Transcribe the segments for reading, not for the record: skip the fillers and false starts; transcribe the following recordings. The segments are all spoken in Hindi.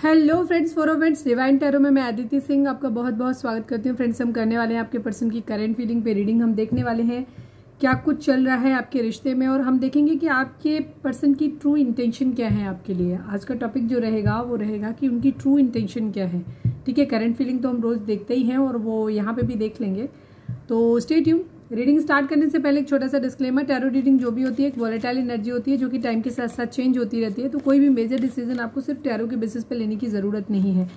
Hello friends, for friends divine tarot में मैं अदिति सिंह आपका बहुत बहुत स्वागत करती हूँ। फ्रेंड्स, हम करने वाले हैं आपके पर्सन की करंट फीलिंग पे रीडिंग। हम देखने वाले हैं क्या कुछ चल रहा है आपके रिश्ते में और हम देखेंगे कि आपके पर्सन की ट्रू इंटेंशन क्या है आपके लिए। आज का टॉपिक जो रहेगा वो रहेगा कि उनकी ट्रू इंटेंशन क्या है। ठीक है, करंट फीलिंग तो हम रोज देखते ही हैं और वो यहाँ पे भी देख लेंगे, तो स्टे ट्यून। रीडिंग स्टार्ट करने से पहले एक छोटा सा डिस्क्लेमर, टैरो रीडिंग जो भी होती है एक वॉलेटाइल एनर्जी होती है जो कि टाइम के साथ साथ चेंज होती रहती है, तो कोई भी मेजर डिसीजन आपको सिर्फ टैरो के बेसिस पे लेने की ज़रूरत नहीं है।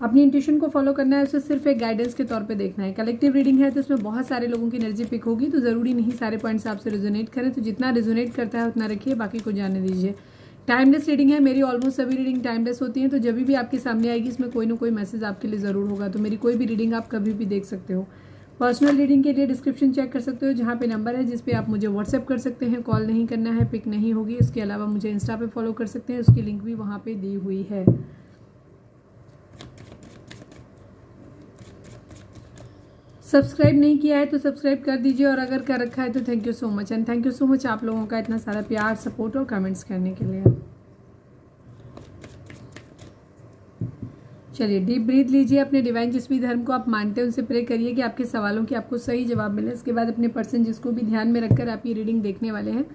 अपनी इंट्यूशन को फॉलो करना है, उसे सिर्फ एक गाइडेंस के तौर पे देखना है। कलेक्टिव रीडिंग है तो इसमें बहुत सारे लोगों की एनर्जी पिक होगी, तो ज़रूरी नहीं सारे पॉइंट्स आपसे रिजोनेट करें, तो जितना रिजोनेट करता है उतना रखिए, बाकी को जाने दीजिए। टाइमलेस रीडिंग है, मेरी ऑलमोस्ट सभी रीडिंग टाइमलेस होती हैं, तो जब भी आपके सामने आएगी इसमें कोई ना कोई मैसेज आपके लिए ज़रूर होगा, तो मेरी कोई भी रीडिंग आप कभी भी देख सकते हो। पर्सनल रीडिंग के लिए डिस्क्रिप्शन चेक कर सकते हो, जहाँ पे नंबर है जिस पे आप मुझे व्हाट्सएप कर सकते हैं। कॉल नहीं करना है, पिक नहीं होगी। इसके अलावा मुझे इंस्टा पे फॉलो कर सकते हैं, उसकी लिंक भी वहाँ पे दी हुई है। सब्सक्राइब नहीं किया है तो सब्सक्राइब कर दीजिए, और अगर कर रखा है तो thank you so much. And thank you so much आप लोगों का इतना सारा प्यार, सपोर्ट और कमेंट्स करने के लिए। चलिए डीप ब्रीथ लीजिए। अपने डिवाइन जिस भी धर्म को आप मानते हैं उनसे प्रे करिए कि आपके सवालों की आपको सही जवाब मिले। इसके बाद अपने पर्सन जिसको भी ध्यान में रखकर आप ये रीडिंग देखने वाले हैं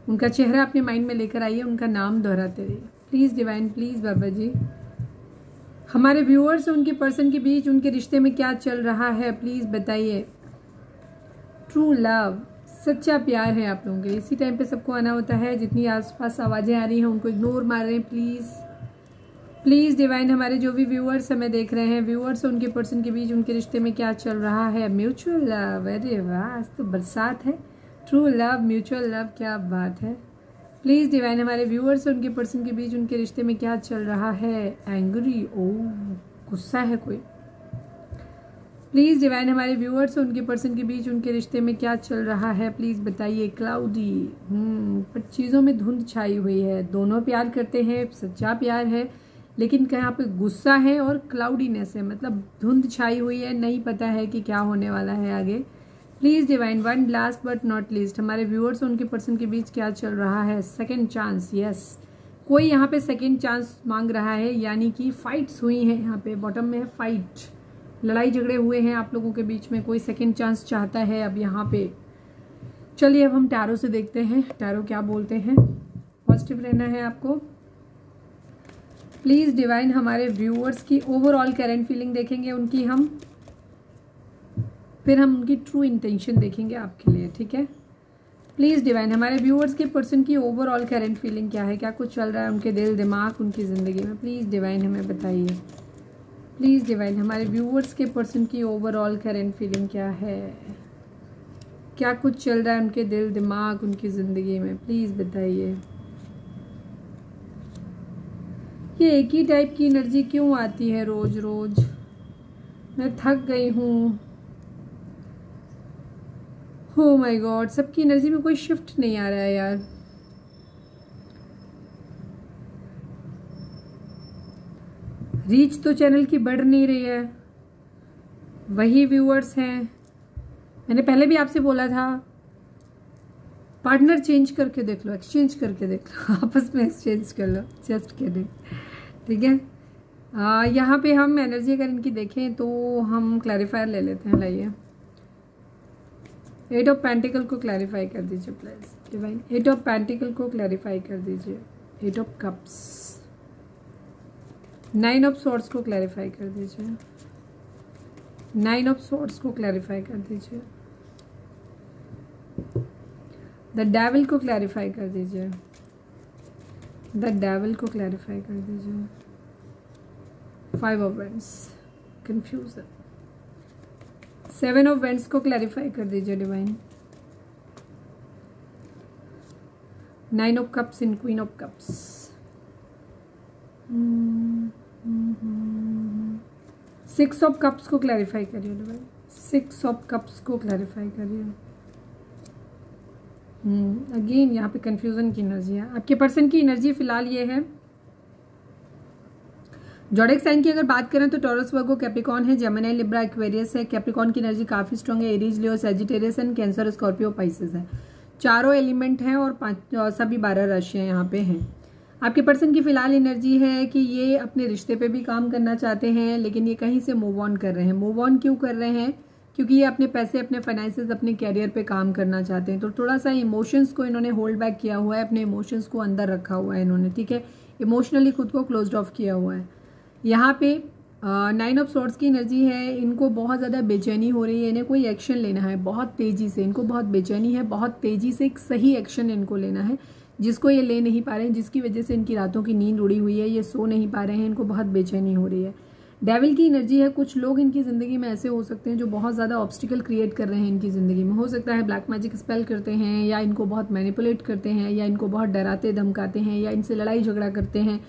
उनका चेहरा अपने माइंड में लेकर आइए, उनका नाम दोहराते रहिए। प्लीज़ डिवाइन, प्लीज़ बाबा जी, हमारे व्यूअर्स उनके पर्सन के बीच उनके रिश्ते में क्या चल रहा है प्लीज़ बताइए। ट्रू लव, सच्चा प्यार है आप लोगों के लिए। इसी टाइम पे सबको आना होता है। जितनी आसपास आवाज़ें आ रही हैं उनको इग्नोर मार रहे हैं प्लीज़ प्लीज़ डिवाइन। हमारे जो भी व्यूअर्स हमें देख रहे हैं, व्यूअर्स उनके पर्सन के बीच उनके रिश्ते में क्या चल रहा है। म्यूचुअल लव, अरे वाह, आज तो बरसात है। ट्रू लव, म्यूचुअल लव, क्या बात है। प्लीज़ डिवाइन, हमारे व्यूअर्स उनके पर्सन के बीच उनके रिश्ते में क्या चल रहा है। एंग्री, ओ गुस्सा है कोई। प्लीज़ डिवाइन, हमारे व्यूअर्स उनके पर्सन के बीच उनके रिश्ते में क्या चल रहा है प्लीज़ बताइए। क्लाउडी, पर चीज़ों में धुंध छाई हुई है। दोनों प्यार करते हैं, सच्चा प्यार है, लेकिन यहाँ पे गुस्सा है और क्लाउडीनेस है, मतलब धुंध छाई हुई है, नहीं पता है कि क्या होने वाला है आगे। Please divine, one last but not least, हमारे व्यूअर्स उनके पर्सन के बीच क्या चल रहा है। सेकंड चांस, यस, कोई यहाँ पे सेकंड चांस मांग रहा है, यानी कि फाइट्स हुई हैं। यहाँ पे बॉटम में है फाइट, लड़ाई झगड़े हुए हैं आप लोगों के बीच में, कोई सेकंड चांस चाहता है अब यहाँ पे। चलिए अब हम टैरो से देखते हैं टैरो क्या बोलते हैं। पॉजिटिव रहना है आपको। प्लीज़ डिवाइन, हमारे व्यूअर्स की ओवरऑल करंट फीलिंग देखेंगे उनकी हम, फिर हम उनकी ट्रू इंटेंशन देखेंगे आपके लिए, ठीक है। प्लीज़ डिवाइन, हमारे व्यूअर्स के पर्सन की ओवरऑल करंट फीलिंग क्या है, क्या कुछ चल रहा है उनके दिल दिमाग उनकी ज़िंदगी में। प्लीज़ डिवाइन हमें बताइए। प्लीज़ डिवाइन, हमारे व्यूअर्स के पर्सन की ओवरऑल करंट फीलिंग क्या है, क्या कुछ चल रहा है उनके दिल दिमाग उनकी ज़िंदगी में, प्लीज़ बताइए। ये एक ही टाइप की एनर्जी क्यों आती है रोज रोज, मैं थक गई हूँ। हो माय गॉड, सबकी एनर्जी में कोई शिफ्ट नहीं आ रहा है यार। रीच तो चैनल की बढ़ नहीं रही है, वही व्यूअर्स हैं। मैंने पहले भी आपसे बोला था पार्टनर चेंज करके देख लो, एक्सचेंज करके देख लो, आपस में एक्सचेंज कर लो, जस्ट किडिंग, ठीक है। यहाँ पे हम एनर्जी अगर इनकी देखें तो हम क्लैरिफायर ले लेते हैं। लाइए, 8 ऑफ पेंटिकल को क्लैरिफाई कर दीजिए प्लीज डिवाइन। 8 ऑफ पेंटिकल को क्लैरिफाई कर दीजिए। 8 ऑफ कप्स, 9 ऑफ स्वॉर्ड्स को क्लैरिफाई कर दीजिए। 9 ऑफ स्वॉर्ड्स को क्लैरिफाई कर दीजिए। द डेविल को क्लैरिफाई कर दीजिए। द डेविल को क्लैरिफाई कर दीजिए। 5 of vents, confusion. 7 of vents को क्लैरिफाई कर दीजिए divine. 9 of cups in queen of cups. 6 of cups को क्लैरिफाई करिए डिवाइन। 6 ऑफ कप्स को क्लैरिफाई करिए। अगेन यहाँ पे कंफ्यूजन की एनर्जी है। आपके पर्सन की एनर्जी फिलहाल ये है। जोडिक साइन की अगर बात करें तो टॉरस, वर्गो, कैप्रिकॉर्न है, जेमिनी, लिब्रा, एक्वेरियस है। कैप्रिकॉर्न की एनर्जी काफी स्ट्रांग है। Aries, Leo, Sagittarius and cancer, Scorpio, Pisces है। चारों एलिमेंट हैं और सभी 12 राशियां यहाँ पे हैं। आपके पर्सन की फिलहाल एनर्जी है कि ये अपने रिश्ते पे भी काम करना चाहते हैं, लेकिन ये कहीं से मूव ऑन कर रहे हैं। मूव ऑन क्यों कर रहे हैं? क्योंकि ये अपने पैसे, अपने फाइनेंसेस, अपने कैरियर पे काम करना चाहते हैं। तो थोड़ा सा इमोशंस को इन्होंने होल्ड बैक किया हुआ है, अपने इमोशंस को अंदर रखा हुआ है इन्होंने, ठीक है। इमोशनली खुद को क्लोज्ड ऑफ किया हुआ है। यहाँ पे 9 ऑफ सॉर्ड्स की एनर्जी है। इनको बहुत ज़्यादा बेचैनी हो रही है, इन्हें कोई एक्शन लेना है बहुत तेज़ी से, इनको बहुत बेचैनी है, बहुत तेज़ी से एक सही एक्शन इनको लेना है, जिसको ये ले नहीं पा रहे हैं, जिसकी वजह से इनकी रातों की नींद उड़ी हुई है, ये सो नहीं पा रहे हैं, इनको बहुत बेचैनी हो रही है। डेविल की एनर्जी है। कुछ लोग इनकी ज़िंदगी में ऐसे हो सकते हैं जो बहुत ज़्यादा ऑब्स्टिकल क्रिएट कर रहे हैं इनकी ज़िंदगी में। हो सकता है ब्लैक मैजिक स्पेल करते हैं, या इनको बहुत मैनिपुलेट करते हैं, या इनको बहुत डराते धमकाते हैं, या इनसे लड़ाई झगड़ा करते हैं,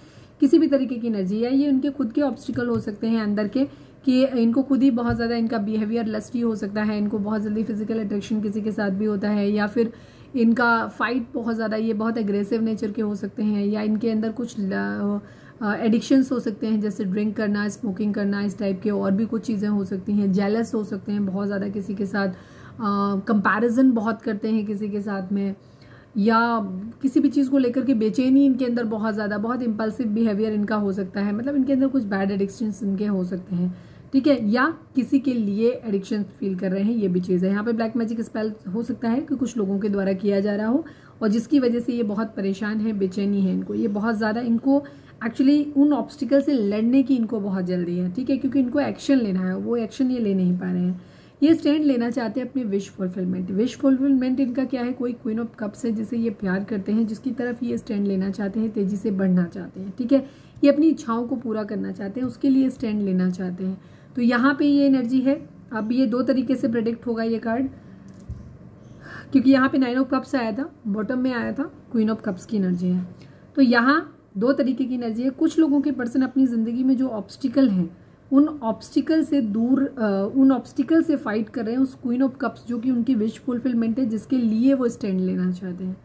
किसी भी तरीके की एनर्जी है। ये उनके खुद के ऑब्स्टिकल हो सकते हैं अंदर के, कि इनको खुद ही बहुत ज़्यादा इनका बिहेवियर लस्टी हो सकता है, इनको बहुत जल्दी फिजिकल अट्रैक्शन किसी के साथ भी होता है, या फिर इनका फाइट बहुत ज़्यादा, ये बहुत एग्रेसिव नेचर के हो सकते हैं, या इनके अंदर कुछ एडिक्शंस हो सकते हैं, जैसे ड्रिंक करना, स्मोकिंग करना, इस टाइप के और भी कुछ चीज़ें हो सकती हैं। जेलस हो सकते हैं बहुत ज़्यादा किसी के साथ, कंपैरिजन बहुत करते हैं किसी के साथ में, या किसी भी चीज़ को लेकर के बेचैनी इनके अंदर बहुत ज़्यादा, बहुत इम्पल्सिव बिहेवियर इनका हो सकता है। मतलब इनके अंदर कुछ बैड एडिक्शंस इनके हो सकते हैं, ठीक है, या किसी के लिए एडिक्शन फील कर रहे हैं, ये भी चीज़ है। यहाँ पे ब्लैक मैजिक स्पेल हो सकता है कि कुछ लोगों के द्वारा किया जा रहा हो, और जिसकी वजह से ये बहुत परेशान है, बेचैनी है इनको, ये बहुत ज़्यादा, इनको एक्चुअली उन ऑब्स्टिकल से लड़ने की इनको बहुत जल्दी है, ठीक है, क्योंकि इनको एक्शन लेना है, वो एक्शन ये ले नहीं पा रहे हैं। ये स्टैंड लेना चाहते हैं अपने विश फुलफिलमेंट। विश फुलफिलमेंट इनका क्या है? कोई क्वीन ऑफ कप्स है जिसे ये प्यार करते हैं, जिसकी तरफ ये स्टैंड लेना चाहते हैं, तेजी से बढ़ना चाहते हैं, ठीक है, ये अपनी इच्छाओं को पूरा करना चाहते हैं, उसके लिए स्टैंड लेना चाहते हैं। तो यहाँ पे ये एनर्जी है। अब ये दो तरीके से प्रेडिक्ट होगा ये कार्ड, क्योंकि यहाँ पे 9 ऑफ कप्स आया था, बॉटम में आया था क्वीन ऑफ कप्स की एनर्जी है। तो यहाँ दो तरीके की एनर्जी है। कुछ लोगों के पर्सन अपनी जिंदगी में जो ऑब्स्टिकल हैं, उन ऑब्स्टिकल से दूर, उन ऑब्स्टिकल से फाइट कर रहे हैं उस क्वीन ऑफ कप्स, जो कि उनकी विश फुलफिलमेंट है, जिसके लिए वो स्टैंड लेना चाहते हैं।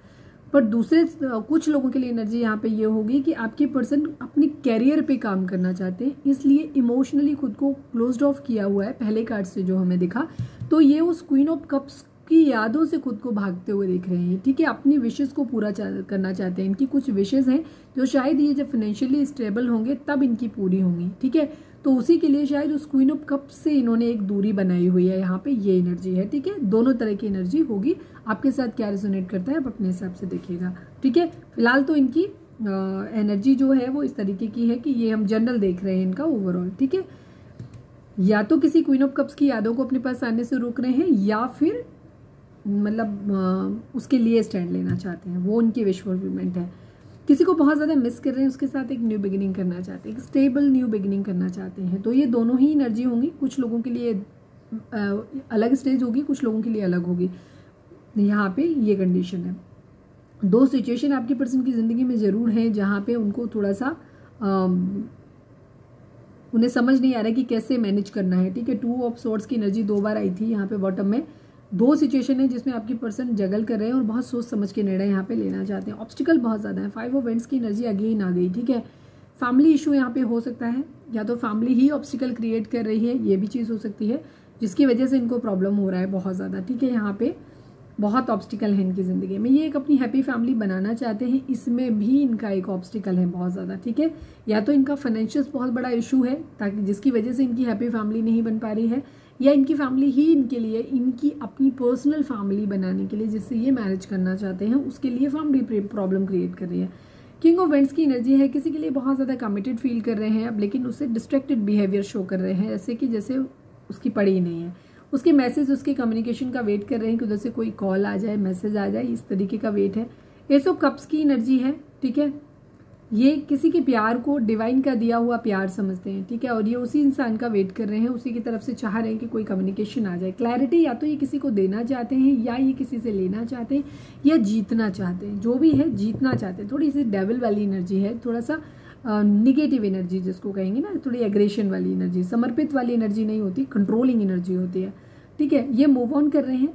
पर दूसरे कुछ लोगों के लिए एनर्जी यहाँ पे ये होगी कि आपके पर्सन अपने कैरियर पे काम करना चाहते हैं, इसलिए इमोशनली खुद को क्लोज्ड ऑफ किया हुआ है पहले कार्ड से जो हमें दिखा। तो ये उस क्वीन ऑफ कप्स की यादों से खुद को भागते हुए देख रहे हैं, ठीक है, अपनी विशेस को पूरा करना चाहते हैं। इनकी कुछ विशेस हैं जो शायद ये जब फाइनेंशियली स्टेबल होंगे तब इनकी पूरी होंगी, ठीक है। तो उसी के लिए शायद उस क्वीन ऑफ कप्स से इन्होंने एक दूरी बनाई हुई है। यहाँ पे ये एनर्जी है, ठीक है, दोनों तरह की एनर्जी होगी। आपके साथ क्या रेजोनेट करता है आप अपने हिसाब से देखिएगा, ठीक है। फिलहाल तो इनकी एनर्जी जो है वो इस तरीके की है कि ये हम जनरल देख रहे हैं इनका ओवरऑल, ठीक है। या तो किसी क्वीन ऑफ कप्स की यादों को अपने पास आने से रोक रहे हैं, या फिर मतलब उसके लिए स्टैंड लेना चाहते हैं, वो उनकी विश फुलफिलमेंट है। किसी को बहुत ज़्यादा मिस कर रहे हैं, उसके साथ एक न्यू बिगिनिंग करना चाहते हैं, एक स्टेबल न्यू बिगिनिंग करना चाहते हैं। तो ये दोनों ही एनर्जी होंगी। कुछ लोगों के लिए अलग स्टेज होगी, कुछ लोगों के लिए अलग होगी। यहाँ पे ये कंडीशन है। दो सिचुएशन आपके पर्सन की ज़िंदगी में ज़रूर हैं जहाँ पे उनको थोड़ा सा उन्हें समझ नहीं आ रहा है कि कैसे मैनेज करना है, ठीक है। 2 ऑफ सॉर्ड्स की एनर्जी 2 बार आई थी यहाँ पे बॉटम में। दो सिचुएशन है जिसमें आपकी पर्सन जगल कर रहे हैं और बहुत सोच समझ के निर्णय यहाँ पे लेना चाहते हैं। ऑब्स्टिकल बहुत ज़्यादा है। 5 ऑफ वेंट्स की एनर्जी अगेन आ गई, ठीक है। फैमिली इशू यहाँ पे हो सकता है, या तो फैमिली ही ऑब्स्टिकल क्रिएट कर रही है, ये भी चीज़ हो सकती है, जिसकी वजह से इनको प्रॉब्लम हो रहा है बहुत ज़्यादा, ठीक है। यहाँ पे बहुत ऑब्स्टिकल है इनकी ज़िंदगी में। ये एक अपनी हैप्पी फैमिली बनाना चाहते हैं, इसमें भी इनका एक ऑब्स्टिकल है बहुत ज़्यादा, ठीक है। या तो इनका फाइनेंशियल बहुत बड़ा इशू है, ताकि जिसकी वजह से इनकी हैप्पी फैमिली नहीं बन पा रही है, या इनकी फैमिली ही इनके लिए इनकी अपनी पर्सनल फैमिली बनाने के लिए, जिससे ये मैनेज करना चाहते हैं, उसके लिए फैमिली प्रॉब्लम क्रिएट कर रही है। किंग ऑफ वेंट्स की एनर्जी है। किसी के लिए बहुत ज़्यादा कमिटेड फील कर रहे हैं अब, लेकिन उससे डिस्ट्रैक्टेड बिहेवियर शो कर रहे हैं, ऐसे कि जैसे उसकी पड़ी ही नहीं है। उसके मैसेज, उसके कम्युनिकेशन का वेट कर रहे हैं कि उधर से कोई कॉल आ जाए, मैसेज आ जाए, इस तरीके का वेट है। एस ऑफ कप्स की एनर्जी है, ठीक है। ये किसी के प्यार को डिवाइन का दिया हुआ प्यार समझते हैं, ठीक है, और ये उसी इंसान का वेट कर रहे हैं, उसी की तरफ से चाह रहे हैं कि कोई कम्युनिकेशन आ जाए, क्लैरिटी। या तो ये किसी को देना चाहते हैं, या ये किसी से लेना चाहते हैं, या जीतना चाहते हैं, जो भी है जीतना चाहते हैं। थोड़ी सी डेविल वाली एनर्जी है, थोड़ा सा निगेटिव एनर्जी जिसको कहेंगे ना, थोड़ी एग्रेशन वाली एनर्जी, समर्पित वाली एनर्जी नहीं होती, कंट्रोलिंग एनर्जी होती है, ठीक है। ये मूव ऑन कर रहे हैं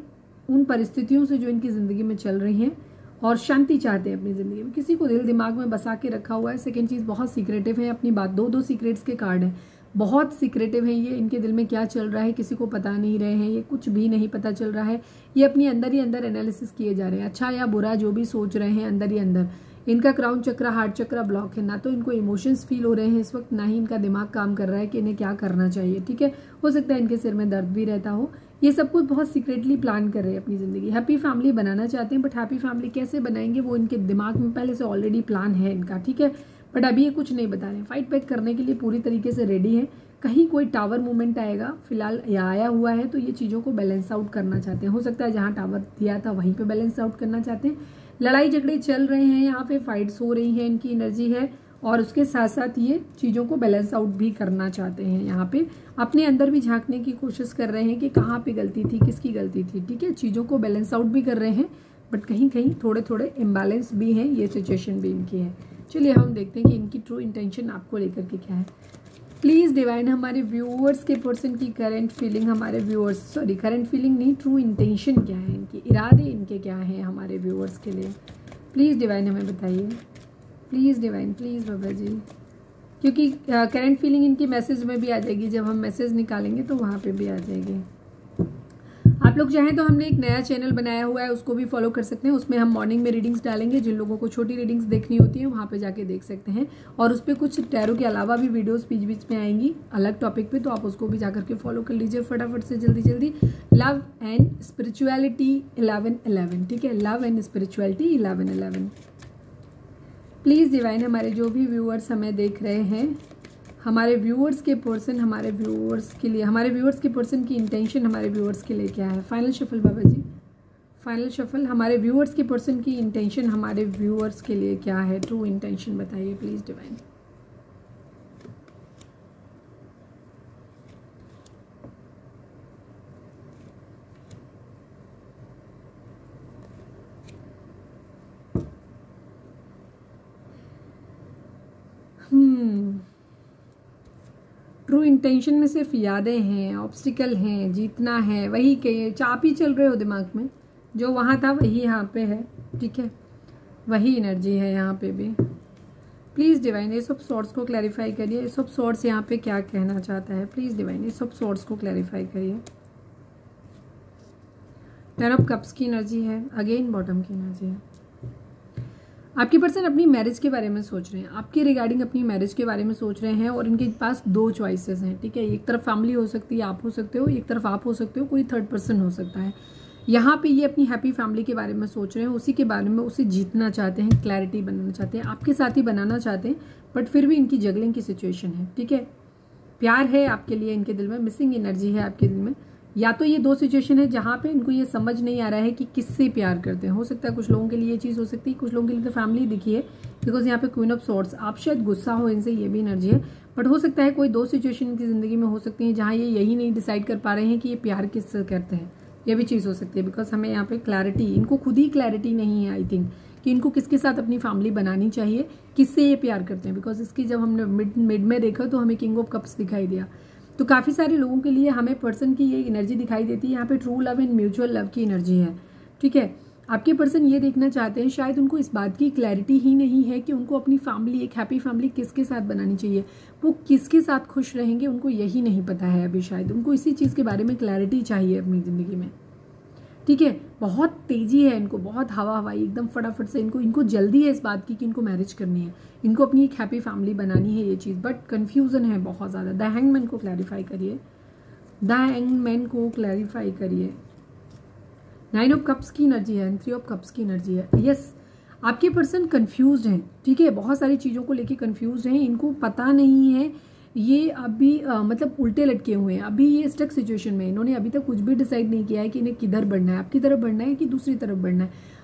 उन परिस्थितियों से जो इनकी ज़िंदगी में चल रही हैं, और शांति चाहते हैं अपनी ज़िंदगी में। किसी को दिल दिमाग में बसा के रखा हुआ है। सेकंड चीज़, बहुत सीक्रेटिव है अपनी बात। दो सीक्रेट्स के कार्ड हैं, बहुत सीक्रेटिव है ये। इनके दिल में क्या चल रहा है किसी को पता नहीं रहे हैं, ये कुछ भी नहीं पता चल रहा है। ये अपनी अंदर ही अंदर एनालिसिस किए जा रहे हैं, अच्छा या बुरा जो भी सोच रहे हैं अंदर ही अंदर, इनका क्राउन चक्र, हार्ट चक्र ब्लॉक है। ना तो इनको इमोशंस फील हो रहे हैं इस वक्त, ना ही इनका दिमाग काम कर रहा है कि इन्हें क्या करना चाहिए। ठीक है, हो सकता है इनके सिर में दर्द भी रहता हो। ये सब कुछ बहुत सीक्रेटली प्लान कर रहे हैं अपनी ज़िंदगी, हैप्पी फैमिली बनाना चाहते हैं, बट हैप्पी फैमिली कैसे बनाएंगे वो इनके दिमाग में पहले से ऑलरेडी प्लान है इनका। ठीक है, बट अभी ये कुछ नहीं बता रहे हैं। फाइट बैक करने के लिए पूरी तरीके से रेडी है। कहीं कोई टावर मूवमेंट आएगा फिलहाल या आया हुआ है तो ये चीज़ों को बैलेंस आउट करना चाहते हैं। हो सकता है जहाँ टावर दिया था वहीं पे बैलेंस आउट करना चाहते हैं। लड़ाई झगड़े चल रहे हैं, यहाँ पे फाइट्स हो रही हैं, इनकी एनर्जी है, और उसके साथ साथ ये चीज़ों को बैलेंस आउट भी करना चाहते हैं। यहाँ पे अपने अंदर भी झांकने की कोशिश कर रहे हैं कि कहाँ पे गलती थी, किसकी गलती थी। ठीक है, चीज़ों को बैलेंस आउट भी कर रहे हैं, बट कहीं कहीं थोड़े थोड़े इम्बैलेंस भी हैं, ये सिचुएशन भी इनकी है। चलिए हम देखते हैं कि इनकी ट्रू इंटेंशन आपको लेकर के क्या है। प्लीज़ डिवाइन हमारे व्यूअर्स के पर्सन की करंट फीलिंग, हमारे व्यूअर्स करंट फीलिंग नहीं, ट्रू इंटेंशन क्या है इनकी, इरादे इनके क्या हैं हमारे व्यूअर्स के लिए। प्लीज़ डिवाइन हमें बताइए, प्लीज़ डिवाइन, प्लीज़ बाबा जी, क्योंकि करंट फीलिंग इनकी मैसेज में भी आ जाएगी, जब हम मैसेज निकालेंगे तो वहाँ पे भी आ जाएगी। आप लोग चाहें तो हमने एक नया चैनल बनाया हुआ है, उसको भी फॉलो कर सकते हैं। उसमें हम मॉर्निंग में रीडिंग्स डालेंगे, जिन लोगों को छोटी रीडिंग्स देखनी होती है वहाँ पे जाके देख सकते हैं, और उस पर कुछ टैरो के अलावा भी वीडियोस बीच बीच में आएंगी अलग टॉपिक पे, तो आप उसको भी जाकर के फॉलो कर लीजिए फटाफट से, जल्दी जल्दी। लव एंड स्पिरिचुअलिटी 11-11, ठीक है, love and spirituality 11-11। Please divine हमारे जो भी व्यूअर्स हमें देख रहे हैं, हमारे व्यूअर्स के पर्सन, हमारे व्यूअर्स के लिए, हमारे व्यूअर्स के पर्सन की इंटेंशन हमारे व्यूअर्स के लिए क्या है। फाइनल शफल बाबा जी, फाइनल शफल, हमारे व्यूअर्स के पर्सन की इंटेंशन हमारे व्यूअर्स के लिए क्या है, ट्रू इंटेंशन बताइए प्लीज़ डिवाइन। ट्रू इंटेंशन में सिर्फ यादें हैं, ऑब्स्टिकल हैं, जीतना है, वही के चाप ही चल रहे हो दिमाग में, जो वहाँ था वही यहाँ पे है। ठीक है, वही एनर्जी है यहाँ पे भी। प्लीज़ डिवाइन ये सब सॉर्ट्स को क्लैरिफाई करिए, ये सब सॉर्ट्स यहाँ पे क्या कहना चाहता है। प्लीज़ डिवाइन ये सब सॉर्ट्स को क्लैरिफाई करिए। 10 ऑफ कप्स की एनर्जी है, अगेन बॉटम की एनर्जी है। आपके पर्सन अपनी मैरिज के बारे में सोच रहे हैं, आपके रिगार्डिंग अपनी मैरिज के बारे में सोच रहे हैं, और इनके पास 2 चॉइसेस हैं। ठीक है, एक तरफ फैमिली हो सकती है, आप हो सकते हो, एक तरफ आप हो सकते हो, कोई थर्ड पर्सन हो सकता है। यहाँ पे ये अपनी हैप्पी फैमिली के बारे में सोच रहे हैं, उसी के बारे में उसे जीतना चाहते हैं, क्लैरिटी बनाना चाहते हैं, आपके साथ ही बनाना चाहते हैं, बट फिर भी इनकी जगलिंग की सिचुएशन है। ठीक है, प्यार है आपके लिए इनके दिल में, मिसिंग एनर्जी है आपके दिल में। या तो ये 2 सिचुएशन है जहाँ पे इनको ये समझ नहीं आ रहा है कि किससे प्यार करते हैं। हो सकता है कुछ लोगों के लिए ये चीज़ हो सकती है, कुछ लोगों के लिए तो फैमिली दिखी है, बिकॉज यहाँ पे क्वीन ऑफ सॉर्ड्स, आप शायद गुस्सा हो इनसे, ये भी एनर्जी है। बट हो सकता है कोई 2 सिचुएशन इनकी ज़िंदगी में हो सकती है जहाँ ये यही नहीं डिसाइड कर पा रहे हैं कि ये प्यार किससे करते हैं, ये भी चीज़ हो सकती है। बिकॉज हमें यहाँ पे क्लैरिटी, इनको खुद ही क्लैरिटी नहीं है आई थिंक, कि इनको किसके साथ अपनी फैमिली बनानी चाहिए, किससे ये प्यार करते हैं। बिकॉज इसकी जब हमने मिड में देखा तो हमें किंग ऑफ कप्स दिखाई दिया, तो काफ़ी सारे लोगों के लिए हमें पर्सन की ये एनर्जी दिखाई देती है। यहाँ पे true love and mutual love की एनर्जी है। ठीक है, आपके पर्सन ये देखना चाहते हैं, शायद उनको इस बात की क्लैरिटी ही नहीं है कि उनको अपनी फैमिली, एक हैप्पी फैमिली किसके साथ बनानी चाहिए, वो किसके साथ खुश रहेंगे, उनको यही नहीं पता है अभी। शायद उनको इसी चीज़ के बारे में क्लैरिटी चाहिए अपनी ज़िंदगी में। ठीक है, बहुत तेज़ी है इनको, बहुत हवा हवाई एकदम फटाफट से, इनको जल्दी है इस बात की कि इनको मैरिज करनी है, इनको अपनी एक हैप्पी फैमिली बनानी है, ये चीज़। बट कन्फ्यूज़न है बहुत ज़्यादा। द हैंगमैन को क्लैरिफाई करिए, द हैंगमैन को क्लैरिफाई करिए। 9 ऑफ कप्स की एनर्जी है, 3 ऑफ कप्स की एनर्जी है। यस, आपके पर्सन कन्फ्यूज्ड हैं। ठीक है, बहुत सारी चीज़ों को लेके कन्फ्यूज्ड हैं, इनको पता नहीं है, ये अभी मतलब उल्टे लटके हुए हैं, अभी ये स्टक सिचुएशन में। इन्होंने अभी तक कुछ भी डिसाइड नहीं किया है कि इन्हें किधर बढ़ना है, आपकी तरफ बढ़ना है कि दूसरी तरफ बढ़ना है।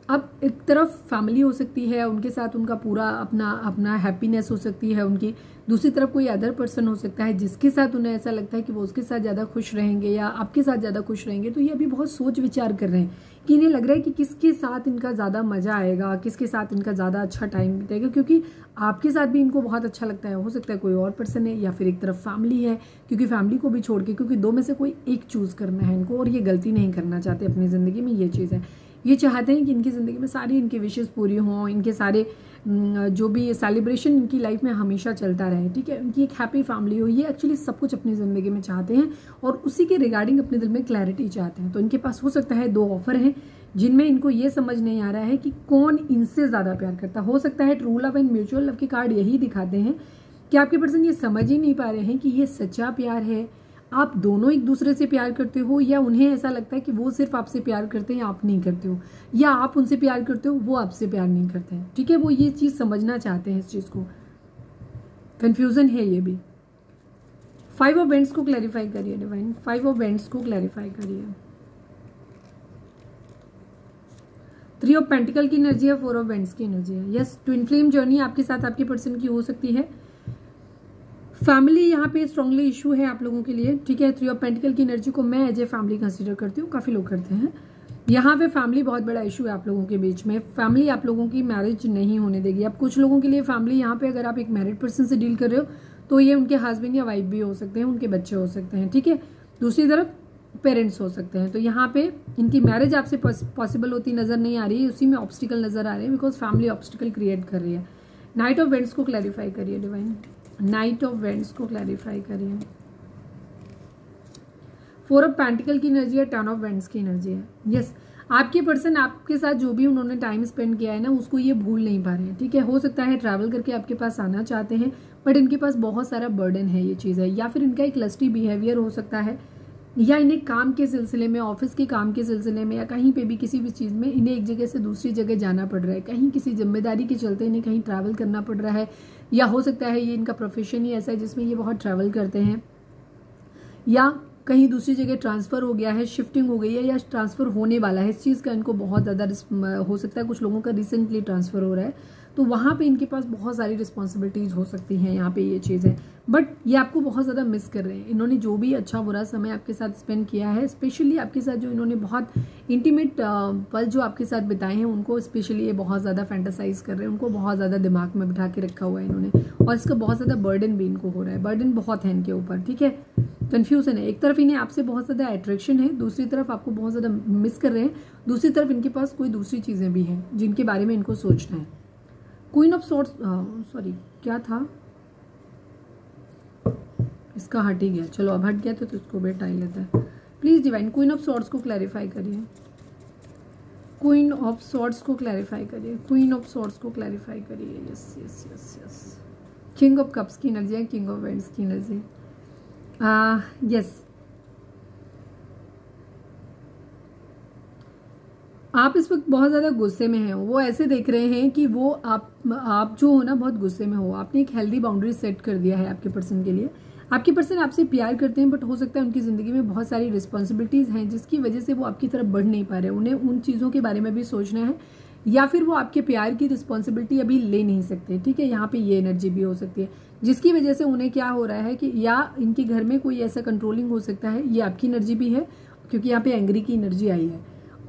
अब एक तरफ फैमिली हो सकती है, उनके साथ उनका पूरा अपना हैप्पीनेस हो सकती है उनकी, दूसरी तरफ कोई अदर पर्सन हो सकता है जिसके साथ उन्हें ऐसा लगता है कि वो उसके साथ ज़्यादा खुश रहेंगे या आपके साथ ज़्यादा खुश रहेंगे। तो ये अभी बहुत सोच विचार कर रहे हैं कि इन्हें लग रहा है कि किसके साथ इनका ज़्यादा मज़ा आएगा, किसके साथ इनका ज़्यादा अच्छा टाइम बीतेगा, क्योंकि आपके साथ भी इनको बहुत अच्छा लगता है। हो सकता है कोई और पर्सन है, या फिर एक तरफ फैमिली है, क्योंकि फैमिली को भी छोड़ के, क्योंकि 2 में से कोई एक चूज़ करना है इनको, और ये गलती नहीं करना चाहते अपनी ज़िंदगी में। ये चीज़ है, ये चाहते हैं कि इनकी ज़िंदगी में सारी इनकी विशेष पूरी हों, इनके सारे जो भी सेलिब्रेशन इनकी लाइफ में हमेशा चलता रहे। ठीक है, उनकी एक हैप्पी फैमिली हो, ये एक्चुअली सब कुछ अपनी ज़िंदगी में चाहते हैं, और उसी के रिगार्डिंग अपने दिल में क्लैरिटी चाहते हैं। तो इनके पास हो सकता है 2 ऑफर हैं, जिनमें इनको ये समझ नहीं आ रहा है कि कौन इनसे ज़्यादा प्यार करता। हो सकता है true love and mutual love के कार्ड यही दिखाते हैं कि आपके पर्सन ये समझ ही नहीं पा रहे हैं कि ये सच्चा प्यार है, आप दोनों एक दूसरे से प्यार करते हो, या उन्हें ऐसा लगता है कि वो सिर्फ आपसे प्यार करते हैं, आप नहीं करते हो, या आप उनसे प्यार करते हो, वो आपसे प्यार नहीं करते हैं। ठीक है, वो ये चीज़ समझना चाहते हैं, इस चीज़ को कंफ्यूजन है ये भी। 5 ऑफ वेंट्स को क्लैरिफाई करिए डिवाइन, 5 ऑफ वेंट्स को क्लैरिफाई करिए। 3 ऑफ पेंटिकल की एनर्जी है, 4 ऑफ वेंट्स की एनर्जी है। यस, ट्विन फ्लेम जर्नी आपके साथ आपके पर्सन की हो सकती है। फैमिली यहाँ पे स्ट्रांगली इशू है आप लोगों के लिए। ठीक है, 3 ऑफ पेंटिकल की एनर्जी को मैं एज ए फैमिली कंसीडर करती हूँ, काफ़ी लोग करते हैं। यहाँ पे फैमिली बहुत बड़ा इशू है आप लोगों के बीच में। फैमिली आप लोगों की मैरिज नहीं होने देगी। अब कुछ लोगों के लिए फैमिली यहाँ पे, अगर आप एक मैरिड पर्सन से डील कर रहे हो तो ये उनके हस्बैंड या वाइफ भी हो सकते हैं, उनके बच्चे हो सकते हैं। ठीक है, दूसरी तरफ पेरेंट्स हो सकते हैं। तो यहाँ पे इनकी मैरिज आपसे पॉसिबल होती नजर नहीं आ रही है, उसी में ऑब्स्टिकल नजर आ रहे हैं, बिकॉज फैमिली ऑब्स्टिकल क्रिएट कर रही है। नाइट ऑफ वेंट्स को क्लैरिफाई करिए डिवाइन, नाइट ऑफ वेंट्स को क्लैरिफाई करिए। 4 ऑफ पेंटिकल की एनर्जी है, 10 ऑफ वेंट्स की एनर्जी है। यस, आपके पर्सन आपके साथ जो भी उन्होंने टाइम स्पेंड किया है ना, उसको ये भूल नहीं पा रहे हैं। ठीक है, हो सकता है ट्रैवल करके आपके पास आना चाहते हैं, बट इनके पास बहुत सारा बर्डन है, ये चीज़ है, या फिर इनका एक लस्टी बिहेवियर हो सकता है, या इन्हें काम के सिलसिले में, ऑफिस के काम के सिलसिले में, या कहीं पे भी किसी भी चीज़ में इन्हें एक जगह से दूसरी जगह जाना पड़ रहा है, कहीं किसी जिम्मेदारी के चलते इन्हें कहीं ट्रैवल करना पड़ रहा है, या हो सकता है ये इनका प्रोफेशन ही ऐसा है जिसमें ये बहुत ट्रैवल करते हैं, या कहीं दूसरी जगह ट्रांसफ़र हो गया है, शिफ्टिंग हो गई है, या ट्रांसफ़र होने वाला है। इस चीज़ का इनको बहुत ज़्यादा हो सकता है, कुछ लोगों का रिसेंटली ट्रांसफ़र हो रहा है, तो वहाँ पे इनके पास बहुत सारी रिस्पॉन्सिबिलिटीज़ हो सकती हैं। यहाँ पे ये चीज़ है, बट ये आपको बहुत ज़्यादा मिस कर रहे हैं। इन्होंने जो भी अच्छा बुरा समय आपके साथ स्पेंड किया है, स्पेशली आपके साथ जो इन्होंने बहुत इंटीमेट पल जो आपके साथ बिताए हैं, उनको स्पेशली ये बहुत ज़्यादा फैंटासाइज कर रहे हैं, उनको बहुत ज़्यादा दिमाग में बिठा के रखा हुआ है इन्होंने, और इसका बहुत ज़्यादा बर्डन भी इनको हो रहा है, बर्डन बहुत है इनके ऊपर। ठीक है, कन्फ्यूजन है, एक तरफ इन्हें आपसे बहुत ज़्यादा अट्रैक्शन है, दूसरी तरफ आपको बहुत ज़्यादा मिस कर रहे हैं, दूसरी तरफ इनके पास कोई दूसरी चीज़ें भी हैं जिनके बारे में इनको सोचना है। क्वीन ऑफ सॉर्ड्स, सॉरी क्या था इसका, हट ही गया, चलो अब हट गया तो इसको बेटा ही लेता है। Please divine queen of swords को क्लैरिफाई करिए, क्वीन ऑफ सॉर्ड्स को क्लैरिफाई करिए, क्वीन ऑफ सॉर्ड्स को क्लैरिफाई करिए। Yes yes yes yes, king of cups की एनर्जी है, किंग ऑफ वेंट्स की एनर्जी। यस, आप इस वक्त बहुत ज़्यादा गुस्से में हैं। वो ऐसे देख रहे हैं कि वो आप जो हो ना बहुत गुस्से में हो। आपने एक हेल्दी बाउंड्री सेट कर दिया है आपके पर्सन के लिए। आपके पर्सन आपसे प्यार करते हैं, बट हो सकता है उनकी ज़िंदगी में बहुत सारी रिस्पॉन्सिबिलिटीज़ हैं जिसकी वजह से वो आपकी तरफ बढ़ नहीं पा रहे। उन्हें उन चीज़ों के बारे में भी सोचना है, या फिर वो आपके प्यार की रिस्पॉन्सिबिलिटी अभी ले नहीं सकते। ठीक है, यहाँ पे ये एनर्जी भी हो सकती है जिसकी वजह से उन्हें क्या हो रहा है कि या इनके घर में कोई ऐसा कंट्रोलिंग हो सकता है, ये आपकी एनर्जी भी है क्योंकि यहाँ पे एंग्री की एनर्जी आई है,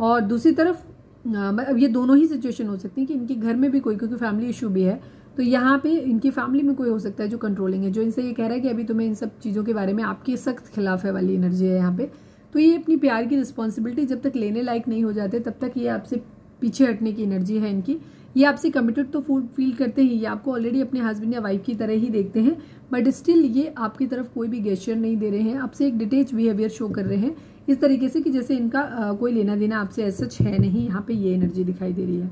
और दूसरी तरफ अब ये दोनों ही सिचुएशन हो सकती है कि इनके घर में भी कोई, क्योंकि फैमिली इशू भी है, तो यहाँ पे इनकी फैमिली में कोई हो सकता है जो कंट्रोलिंग है, जो इनसे ये कह रहा है कि अभी तुम्हें इन सब चीज़ों के बारे में आपके सख्त खिलाफ है वाली एनर्जी है यहाँ पे। तो ये अपनी प्यार की रिस्पॉन्सिबिलिटी जब तक लेने लायक नहीं हो जाते तब तक ये आपसे पीछे हटने की एनर्जी है इनकी। ये आपसे कमिटेड तो फील करते ही, ये आपको ऑलरेडी अपने हस्बैंड या वाइफ की तरह ही देखते हैं, बट स्टिल ये आपकी तरफ कोई भी गेस्चर नहीं दे रहे हैं, आपसे एक डिटेच बिहेवियर शो कर रहे हैं इस तरीके से कि जैसे इनका कोई लेना देना आपसे ऐसा है नहीं। यहाँ पे ये एनर्जी दिखाई दे रही है।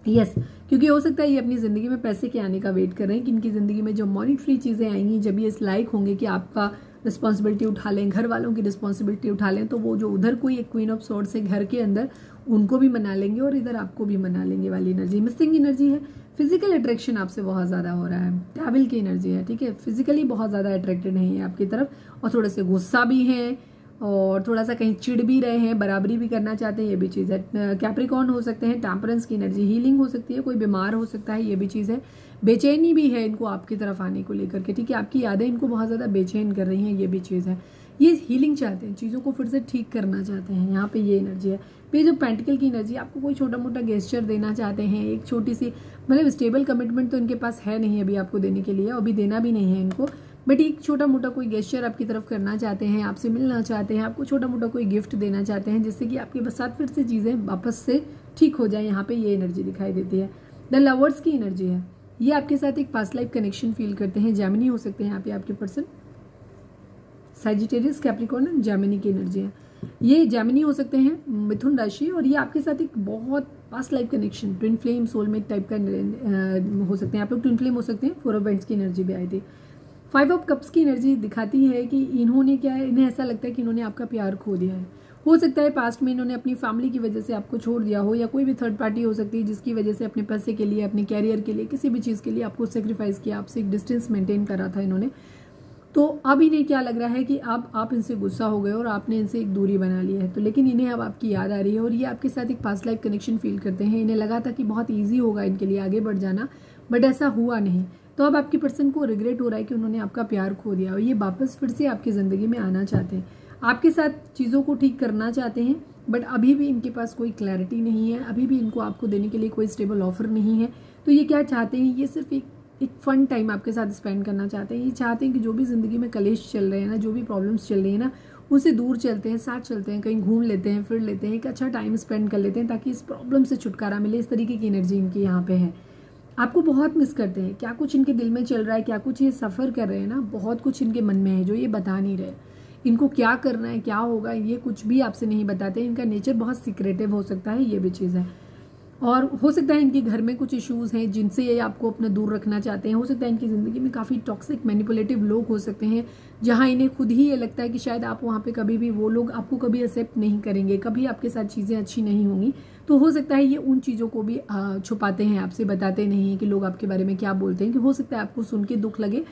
यस, क्योंकि हो सकता है ये अपनी ज़िंदगी में पैसे के आने का वेट कर रहे हैं कि इनकी ज़िंदगी में जो मॉनिटरी चीज़ें आएंगी, जब ये इस लायक होंगे कि आपका रिस्पॉन्सिबिलिटी उठा लें, घर वालों की रिस्पॉन्सिबिलिटी उठा लें, तो वो जो उधर कोई एक क्वीन ऑफ सॉर्ड्स है घर के अंदर, उनको भी मना लेंगे और इधर आपको भी मना लेंगे वाली एनर्जी। मिसिंग एनर्जी है, फिजिकल अट्रैक्शन आपसे बहुत ज़्यादा हो रहा है, डेविल की एनर्जी है। ठीक है, फिजिकली बहुत ज़्यादा अट्रैक्टेड है ये आपकी तरफ, और थोड़े से गुस्सा भी हैं, और थोड़ा सा कहीं चिढ़ भी रहे हैं, बराबरी भी करना चाहते हैं, ये भी चीज़ है। कैप्रिकॉर्न हो सकते हैं, टेम्परेंस की एनर्जी, हीलिंग हो सकती है, कोई बीमार हो सकता है, ये भी चीज़ है। बेचैनी भी है इनको आपकी तरफ आने को लेकर के। ठीक है, आपकी यादें इनको बहुत ज़्यादा बेचैन कर रही हैं, ये भी चीज़ है। ये हीलिंग चाहते हैं, चीज़ों को फिर से ठीक करना चाहते हैं, यहाँ पे ये एनर्जी है। पे जो पेंटिकल की एनर्जी, आपको कोई छोटा मोटा गेस्चर देना चाहते हैं, एक छोटी सी, मतलब स्टेबल कमिटमेंट तो इनके पास है नहीं अभी आपको देने के लिए, अभी देना भी नहीं है इनको, बट एक छोटा मोटा कोई गेस्चर आपकी तरफ करना चाहते हैं, आपसे मिलना चाहते हैं, आपको छोटा मोटा कोई गिफ्ट देना चाहते हैं, जिससे कि आपके साथ फिर से चीज़ें वापस से ठीक हो जाए। यहाँ पे ये एनर्जी दिखाई देती है। द लवर्स की एनर्जी है, ये आपके साथ एक पास्ट लाइफ कनेक्शन फील करते हैं। जेमिनी हो सकते हैं यहाँ पे आपके पर्सन, सैजिटेरियस, कैप्रिकॉर्न, जेमिनी की एनर्जी है। ये जेमिनी हो सकते हैं, मिथुन राशि, और ये आपके साथ एक बहुत past life connection, twin flame, soulmate type का हो सकते हैं आप लोग, ट्विन फ्लेम हो सकते हैं। 4 ऑफ वेंट्स की एनर्जी भी आई थी। 5 ऑफ कप्स की एनर्जी दिखाती है कि इन्होंने क्या है, इन्हें ऐसा लगता है कि इन्होंने आपका प्यार खो दिया है। हो सकता है पास्ट में इन्होंने अपनी फैमिली की वजह से आपको छोड़ दिया हो, या कोई भी थर्ड पार्टी हो सकती है जिसकी वजह से अपने पैसे के लिए, अपने कैरियर के लिए, किसी भी चीज़ के लिए आपको सेक्रीफाइस किया, आपसे एक डिस्टेंस मेंटेन करा था इन्होंने। तो अब इन्हें क्या लग रहा है कि अब आप इनसे गुस्सा हो गए और आपने इनसे एक दूरी बना ली है, तो लेकिन इन्हें अब आपकी याद आ रही है और ये आपके साथ एक पास्ट लाइफ कनेक्शन फील करते हैं। इन्हें लगा था कि बहुत ईजी होगा इनके लिए आगे बढ़ जाना, बट ऐसा हुआ नहीं। तो अब आपके पर्सन को रिग्रेट हो रहा है कि उन्होंने आपका प्यार खो दिया और ये वापस फिर से आपकी ज़िंदगी में आना चाहते हैं, आपके साथ चीज़ों को ठीक करना चाहते हैं, बट अभी भी इनके पास कोई क्लैरिटी नहीं है, अभी भी इनको आपको देने के लिए कोई स्टेबल ऑफर नहीं है। तो ये क्या चाहते हैं, ये सिर्फ एक फन टाइम आपके साथ स्पेंड करना चाहते हैं। ये चाहते हैं कि जो भी ज़िंदगी में कलेश चल रहे हैं ना, जो भी प्रॉब्लम्स चल रही है ना, उससे दूर चलते हैं, साथ चलते हैं, कहीं घूम लेते हैं, फिर लेते हैं, एक अच्छा टाइम स्पेंड कर लेते हैं ताकि इस प्रॉब्लम से छुटकारा मिले। इस तरीके की एनर्जी इनकी यहाँ पे है। आपको बहुत मिस करते हैं, क्या कुछ इनके दिल में चल रहा है, क्या कुछ ये सफ़र कर रहे हैं ना, बहुत कुछ इनके मन में है जो ये बता नहीं रहे। इनको क्या करना है, क्या होगा, ये कुछ भी आपसे नहीं बताते। इनका नेचर बहुत सीक्रेटिव हो सकता है, ये भी चीज़ है। और हो सकता है इनके घर में कुछ इश्यूज़ हैं जिनसे ये आपको अपना दूर रखना चाहते हैं। हो सकता है इनकी ज़िंदगी में काफ़ी टॉक्सिक मैनिपुलेटिव लोग हो सकते हैं, जहाँ इन्हें खुद ही ये लगता है कि शायद आप वहाँ पे कभी भी, वो लोग आपको कभी एक्सेप्ट नहीं करेंगे, कभी आपके साथ चीज़ें अच्छी नहीं होंगी। तो हो सकता है ये उन चीज़ों को भी छुपाते हैं, आपसे बताते नहीं हैं कि लोग आपके बारे में क्या बोलते हैं, कि हो सकता है आपको सुन के दुख लगे,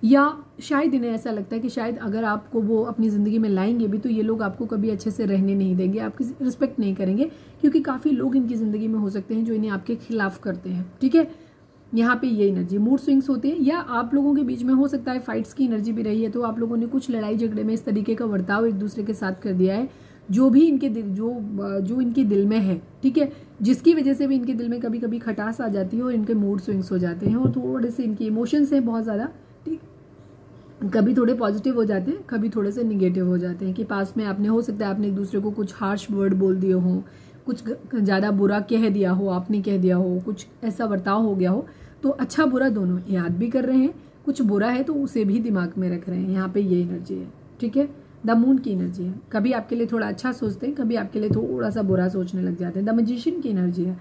या शायद इन्हें ऐसा लगता है कि शायद अगर आपको वो अपनी ज़िंदगी में लाएंगे भी तो ये लोग आपको कभी अच्छे से रहने नहीं देंगे, आपकी रिस्पेक्ट नहीं करेंगे, क्योंकि काफ़ी लोग इनकी ज़िंदगी में हो सकते हैं जो इन्हें आपके खिलाफ करते हैं। ठीक है, यहाँ पे ये एनर्जी, मूड स्विंग्स होते हैं, या आप लोगों के बीच में हो सकता है फाइट्स की एनर्जी भी रही है। तो आप लोगों ने कुछ लड़ाई झगड़े में इस तरीके का बर्ताव एक दूसरे के साथ कर दिया है जो भी इनके दिल, जो इनके दिल में है, ठीक है, जिसकी वजह से भी इनके दिल में कभी कभी खटास आ जाती है और इनके मूड स्विंग्स हो जाते हैं और थोड़े से इनके इमोशंस हैं बहुत ज़्यादा, ठीक, कभी थोड़े पॉजिटिव हो जाते हैं, कभी थोड़े से निगेटिव हो जाते हैं। कि पास में आपने, हो सकता है आपने एक दूसरे को कुछ हार्श वर्ड बोल दिए हो, कुछ ज़्यादा बुरा कह दिया हो, आपने कह दिया हो, कुछ ऐसा बर्ताव हो गया हो। तो अच्छा बुरा दोनों याद भी कर रहे हैं, कुछ बुरा है तो उसे भी दिमाग में रख रहे हैं। यहाँ पे ये एनर्जी है, ठीक है। द मून की एनर्जी है, कभी आपके लिए थोड़ा अच्छा सोचते हैं, कभी आपके लिए थोड़ा सा बुरा सोचने लग जाते हैं। द मैजिशियन की एनर्जी है,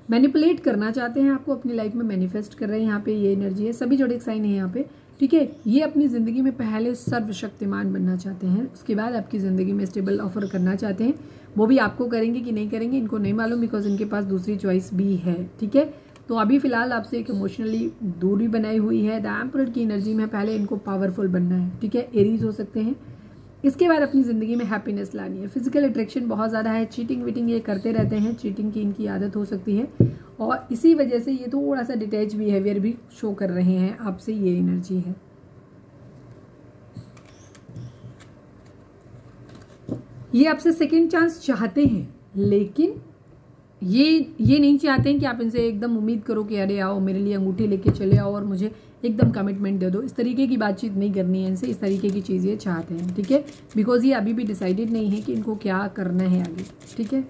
मैनिपुलेट करना चाहते हैं आपको, अपनी लाइफ में मैनिफेस्ट कर रहे हैं। यहाँ पे ये एनर्जी है, सभी जोड़े साइन है यहाँ पे, ठीक है। ये अपनी ज़िंदगी में पहले सर्वशक्तिमान बनना चाहते हैं, उसके बाद आपकी ज़िंदगी में स्टेबल ऑफर करना चाहते हैं। वो भी आपको करेंगे कि नहीं करेंगे इनको नहीं मालूम, बिकॉज इनके पास दूसरी चॉइस भी है, ठीक है। तो अभी फिलहाल आपसे एक इमोशनली दूरी बनाई हुई है। द एम्परर की एनर्जी में पहले इनको पावरफुल बनना है, ठीक है। एरीज हो सकते हैं, इसके बाद अपनी ज़िंदगी में हैप्पीनेस लानी है। फिजिकल अट्रैक्शन बहुत ज़्यादा है, चीटिंग वीटिंग ये करते रहते हैं, चीटिंग की इनकी आदत हो सकती है और इसी वजह से ये थोड़ा सा डिटैच बिहेवियर भी शो कर रहे हैं आपसे, ये एनर्जी है। ये आपसे सेकंड चांस चाहते हैं, लेकिन ये नहीं चाहते हैं कि आप इनसे एकदम उम्मीद करो कि अरे आओ मेरे लिए अंगूठी लेके चले आओ और मुझे एकदम कमिटमेंट दे दो। इस तरीके की बातचीत नहीं करनी है इनसे, इस तरीके की चीज़ ये चाहते हैं, ठीक है। बिकॉज ये अभी भी डिसाइडेड नहीं है कि इनको क्या करना है आगे, ठीक है।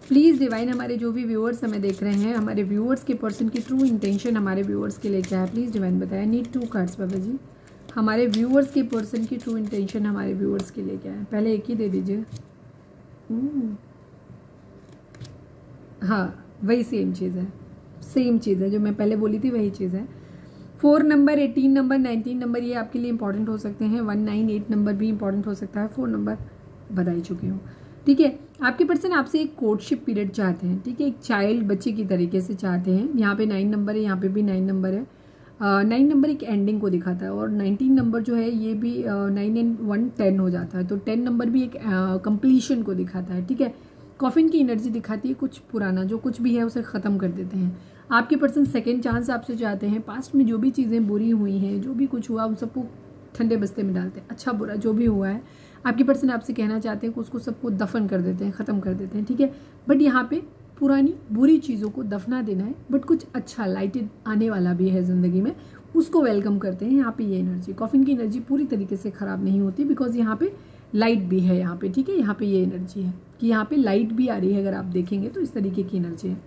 प्लीज़ डिवाइन, हमारे जो भी व्यूअर्स हमें देख रहे हैं, हमारे व्यूअर्स के पर्सन की ट्रू इंटेंशन हमारे व्यूअर्स के लिए क्या है, प्लीज़ डिवाइन बताया। नीड 2 कार्ड्स बाबा जी, हमारे व्यूअर्स के पर्सन की ट्रू इंटेंशन हमारे व्यूअर्स के लिए क्या है। पहले एक ही दे दीजिए। हाँ, वही सेम चीज़ है जो मैं पहले बोली थी, वही चीज़ है। 4 नंबर, 18 नंबर, 19 नंबर ये आपके लिए इंपॉर्टेंट हो सकते हैं। 198 नंबर भी इंपॉर्टेंट हो सकता है। 4 नंबर बता ही चुकी हूँ, ठीक है। आपके पर्सन आपसे एक कोर्टशिप पीरियड चाहते हैं, ठीक है, एक चाइल्ड बच्चे की तरीके से चाहते हैं। यहाँ पे 9 नंबर है, यहाँ पे भी 9 नंबर है। 9 नंबर एक एंडिंग को दिखाता है और 19 नंबर जो है ये भी 9 and 1 10 हो जाता है। तो 10 नंबर भी एक कंप्लीशन को दिखाता है, ठीक है। कॉफिन की एनर्जी दिखाती है, कुछ पुराना जो कुछ भी है उसे ख़त्म कर देते हैं। आपके पर्सन सेकंड चांस आपसे चाहते हैं। पास्ट में जो भी चीज़ें बुरी हुई हैं, जो भी कुछ हुआ, उन सबको ठंडे बस्ते में डालते हैं। अच्छा बुरा जो भी हुआ है, आपके पर्सन आपसे कहना चाहते हैं कि उसको सबको दफन कर देते हैं, ख़त्म कर देते हैं, ठीक है। बट यहाँ पे पुरानी बुरी चीज़ों को दफना देना है, बट कुछ अच्छा लाइटेड आने वाला भी है ज़िंदगी में, उसको वेलकम करते हैं। यहाँ पे ये एनर्जी, कॉफिन की एनर्जी पूरी तरीके से ख़राब नहीं होती, बिकॉज यहाँ पे लाइट भी है यहाँ पे, ठीक है। यहाँ पे ये एनर्जी है कि यहाँ पे लाइट भी आ रही है, अगर आप देखेंगे तो इस तरीके की एनर्जी है।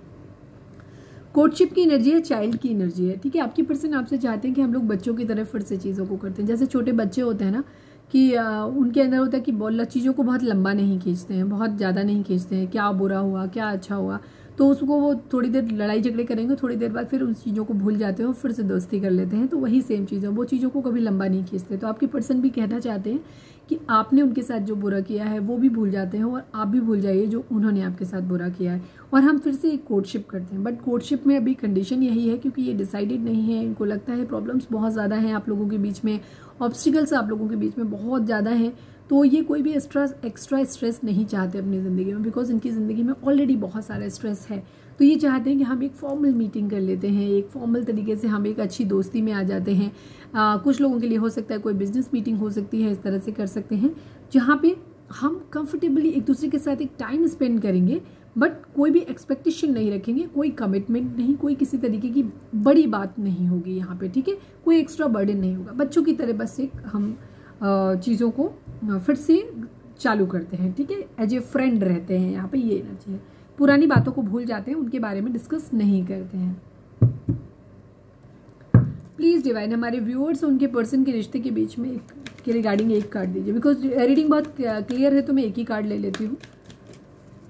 कोर्टशिप की एनर्जी है, चाइल्ड की एनर्जी है, ठीक है। आपकी पर्सन आपसे चाहते हैं कि हम लोग बच्चों की तरफ फिर से चीज़ों को करते हैं। जैसे छोटे बच्चे होते हैं ना, कि उनके अंदर होता है कि चीज़ों को बहुत लंबा नहीं खींचते हैं, बहुत ज़्यादा नहीं खींचते हैं, क्या बुरा हुआ क्या अच्छा हुआ, तो उसको वो थोड़ी देर लड़ाई झगड़े करेंगे, थोड़ी देर बाद फिर उन चीज़ों को भूल जाते हैं और फिर से दोस्ती कर लेते हैं। तो वही सेम चीज़ है, वो चीज़ों को कभी लंबा नहीं खींचते। तो आपके पर्सन भी कहना चाहते हैं कि आपने उनके साथ जो बुरा किया है वो भी भूल जाते हैं और आप भी भूल जाइए जो उन्होंने आपके साथ बुरा किया है, और हम फिर से एक कोर्टशिप करते हैं। बट कोर्टशिप में अभी कंडीशन यही है, क्योंकि ये डिसाइडेड नहीं है, इनको लगता है प्रॉब्लम्स बहुत ज़्यादा हैं आप लोगों के बीच में, ऑब्स्टिकल्स आप लोगों के बीच में बहुत ज़्यादा हैं, तो ये कोई भी एक्स्ट्रा स्ट्रेस नहीं चाहते अपनी ज़िंदगी में, बिकॉज इनकी ज़िंदगी में ऑलरेडी बहुत सारा स्ट्रेस है। तो ये चाहते हैं कि हम एक फॉर्मल मीटिंग कर लेते हैं, एक फॉर्मल तरीके से हम एक अच्छी दोस्ती में आ जाते हैं। कुछ लोगों के लिए हो सकता है कोई बिजनेस मीटिंग हो सकती है, इस तरह से कर सकते हैं जहाँ पे हम कंफर्टेबली एक दूसरे के साथ एक टाइम स्पेंड करेंगे, बट कोई भी एक्सपेक्टेशन नहीं रखेंगे, कोई कमिटमेंट नहीं, कोई किसी तरीके की बड़ी बात नहीं होगी यहाँ पे, ठीक है, कोई एक्स्ट्रा बर्डन नहीं होगा। बच्चों की तरह बस एक हम चीज़ों को फिर से चालू करते हैं, ठीक है, एज ए फ्रेंड रहते हैं यहाँ पे, ये एनर्जी है। पुरानी बातों को भूल जाते हैं, उनके बारे में डिस्कस नहीं करते हैं। प्लीज़ डिवाइन हमारे व्यूअर्स उनके पर्सन के रिश्ते के बीच में के रिगार्डिंग एक कार्ड दीजिए, बिकॉज रीडिंग बहुत क्लियर है तो मैं एक ही कार्ड ले लेती हूँ।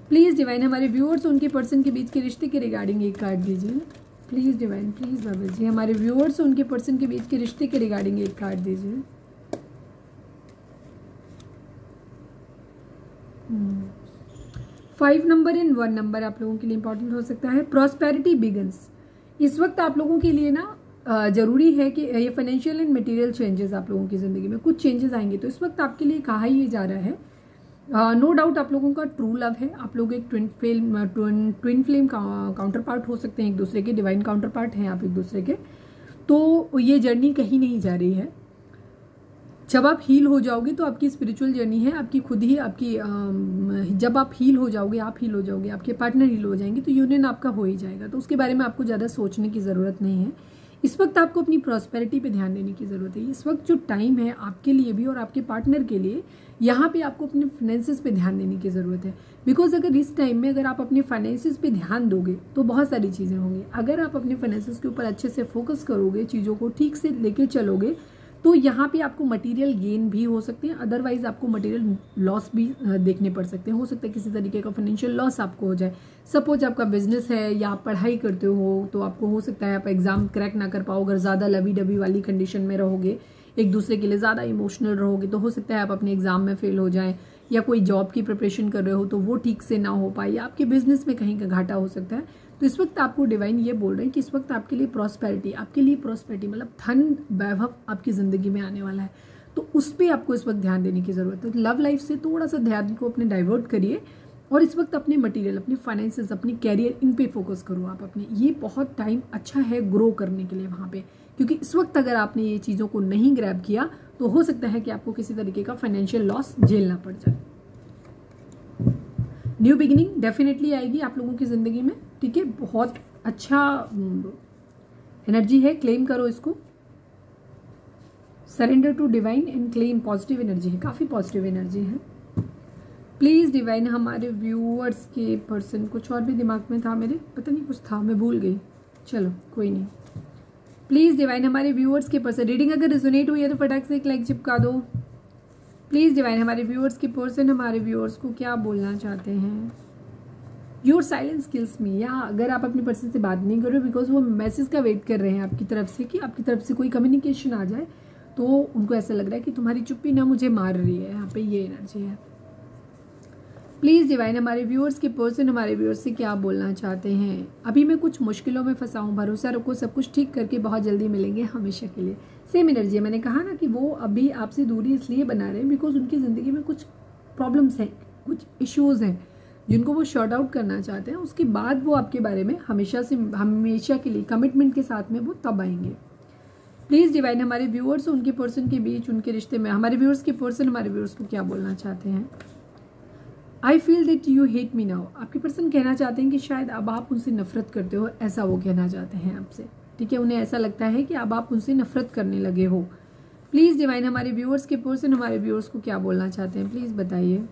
प्लीज़ डिवाइन हमारे व्यूअर्स उनके पर्सन के बीच के रिश्ते के रिगार्डिंग एक कार्ड दीजिए। प्लीज़ डिवाइन, प्लीज़ बाबा जी हमारे व्यूअर्स उनके पर्सन के बीच के रिश्ते के रिगार्डिंग एक कार्ड दीजिए। 5 नंबर एंड 1 नंबर आप लोगों के लिए इंपॉर्टेंट हो सकता है। प्रॉस्पेरिटी बिगिंस, इस वक्त आप लोगों के लिए ना जरूरी है कि ये फाइनेंशियल एंड मटेरियल चेंजेस आप लोगों की ज़िंदगी में कुछ चेंजेस आएंगे, तो इस वक्त आपके लिए कहा ही ये जा रहा है, नो डाउट आप लोगों का ट्रू लव है, आप लोग एक ट्विन फ्लेम काउंटर पार्ट हो सकते हैं एक दूसरे के, डिवाइन काउंटर पार्ट हैं आप एक दूसरे के, तो ये जर्नी कहीं नहीं जा रही है। जब आप हील हो जाओगे तो आपकी स्पिरिचुअल जर्नी है, आपकी खुद ही आपकी जब आप हील हो जाओगे, आप हील हो जाओगे, आपके पार्टनर हील हो जाएंगे, तो यूनियन आपका हो ही जाएगा, तो उसके बारे में आपको ज़्यादा सोचने की ज़रूरत नहीं है। इस वक्त आपको अपनी प्रॉस्पेरिटी पे ध्यान देने की ज़रूरत है। इस वक्त जो टाइम है आपके लिए भी और आपके पार्टनर के लिए, यहाँ पे आपको अपने फाइनेंसेस पे ध्यान देने की ज़रूरत है, बिकॉज अगर इस टाइम में अगर आप अपने फाइनेंसेस पे ध्यान दोगे तो बहुत सारी चीज़ें होंगी। अगर आप अपने फाइनेंसेस के ऊपर अच्छे से फोकस करोगे, चीज़ों को ठीक से लेके चलोगे, तो यहाँ पे आपको मटेरियल गेन भी हो सकते हैं, अदरवाइज आपको मटेरियल लॉस भी देखने पड़ सकते हैं। हो सकता है किसी तरीके का फाइनेंशियल लॉस आपको हो जाए। सपोज आपका बिजनेस है या आप पढ़ाई करते हो, तो आपको हो सकता है आप एग्जाम क्रैक ना कर पाओ, अगर ज़्यादा लवी डबी वाली कंडीशन में रहोगे, एक दूसरे के लिए ज़्यादा इमोशनल रहोगे, तो हो सकता है आप अपने एग्जाम में फेल हो जाएं, या कोई जॉब की प्रिपरेशन कर रहे हो तो वो ठीक से ना हो पाए, या आपके बिजनेस में कहीं का घाटा हो सकता है। तो इस वक्त आपको डिवाइन ये बोल रहे हैं कि इस वक्त आपके लिए प्रॉस्पेरिटी मतलब धन वैभव आपकी ज़िंदगी में आने वाला है, तो उस पर आपको इस वक्त ध्यान देने की ज़रूरत है। लव लाइफ से थोड़ा सा ध्यान को अपने डाइवर्ट करिए और इस वक्त अपने मटेरियल, अपने फाइनेंसेस, अपनी कैरियर, इन पे फोकस करो आप अपने। ये बहुत टाइम अच्छा है ग्रो करने के लिए वहाँ पे, क्योंकि इस वक्त अगर आपने ये चीज़ों को नहीं ग्रैब किया तो हो सकता है कि आपको किसी तरीके का फाइनेंशियल लॉस झेलना पड़ जाए। न्यू बिगिनिंग डेफिनेटली आएगी आप लोगों की ज़िंदगी में, ठीक है, बहुत अच्छा एनर्जी है, क्लेम करो इसको। Surrender to divine and claim, positive energy है, काफ़ी पॉजिटिव एनर्जी है। प्लीज़ डिवाइन हमारे व्यूअर्स के पर्सन, कुछ और भी दिमाग में था मेरे, पता नहीं कुछ था मैं भूल गई, चलो कोई नहीं। प्लीज़ डिवाइन हमारे व्यूअर्स के पर्सन, रीडिंग अगर रिजोनेट हुई है तो फटाक से एक लाइक चिपका दो। प्लीज़ डिवाइन हमारे व्यूअर्स के पर्सन हमारे व्यूअर्स को क्या बोलना चाहते हैं। योर साइलेंस किल्स मी, या अगर आप अपने पर्सन से बात नहीं कर रहे हो बिकॉज वो मैसेज का वेट कर रहे हैं आपकी तरफ से, कि आपकी तरफ से कोई कम्युनिकेशन आ जाए, तो उनको ऐसा लग रहा है कि तुम्हारी चुप्पी ना मुझे मार रही है, यहाँ पे ये एनर्जी है। प्लीज़ डिवाइन हमारे व्यूअर्स के पर्सन हमारे व्यूअर्स से क्या बोलना चाहते हैं। अभी मैं कुछ मुश्किलों में फंसा हूँ, भरोसा रखो सब कुछ ठीक करके बहुत जल्दी मिलेंगे हमेशा के लिए। सेम एनर्जी है, मैंने कहा ना कि वो अभी आपसे दूरी इसलिए बना रहे हैं बिकॉज उनकी ज़िंदगी में कुछ प्रॉब्लम्स हैं, कुछ इश्यूज़ हैं जिनको वो शॉर्ट आउट करना चाहते हैं। उसके बाद वो आपके बारे में हमेशा के लिए कमिटमेंट के साथ में वो तब आएंगे। प्लीज़ डिवाइन हमारे व्यूअर्स उनके पर्सन के बीच, उनके रिश्ते में, हमारे व्यूअर्स के पर्सन हमारे व्यूअर्स को क्या बोलना चाहते हैं। I feel that you hate me now, आपके पर्सन कहना चाहते हैं कि शायद अब आप उनसे नफरत करते हो, ऐसा वो कहना चाहते हैं आपसे, ठीक है, उन्हें ऐसा लगता है कि अब आप उनसे नफरत करने लगे हो। प्लीज़ डिवाइन हमारे व्यूअर्स के पर्सन हमारे व्यूअर्स को क्या बोलना चाहते हैं, प्लीज़ बताइए।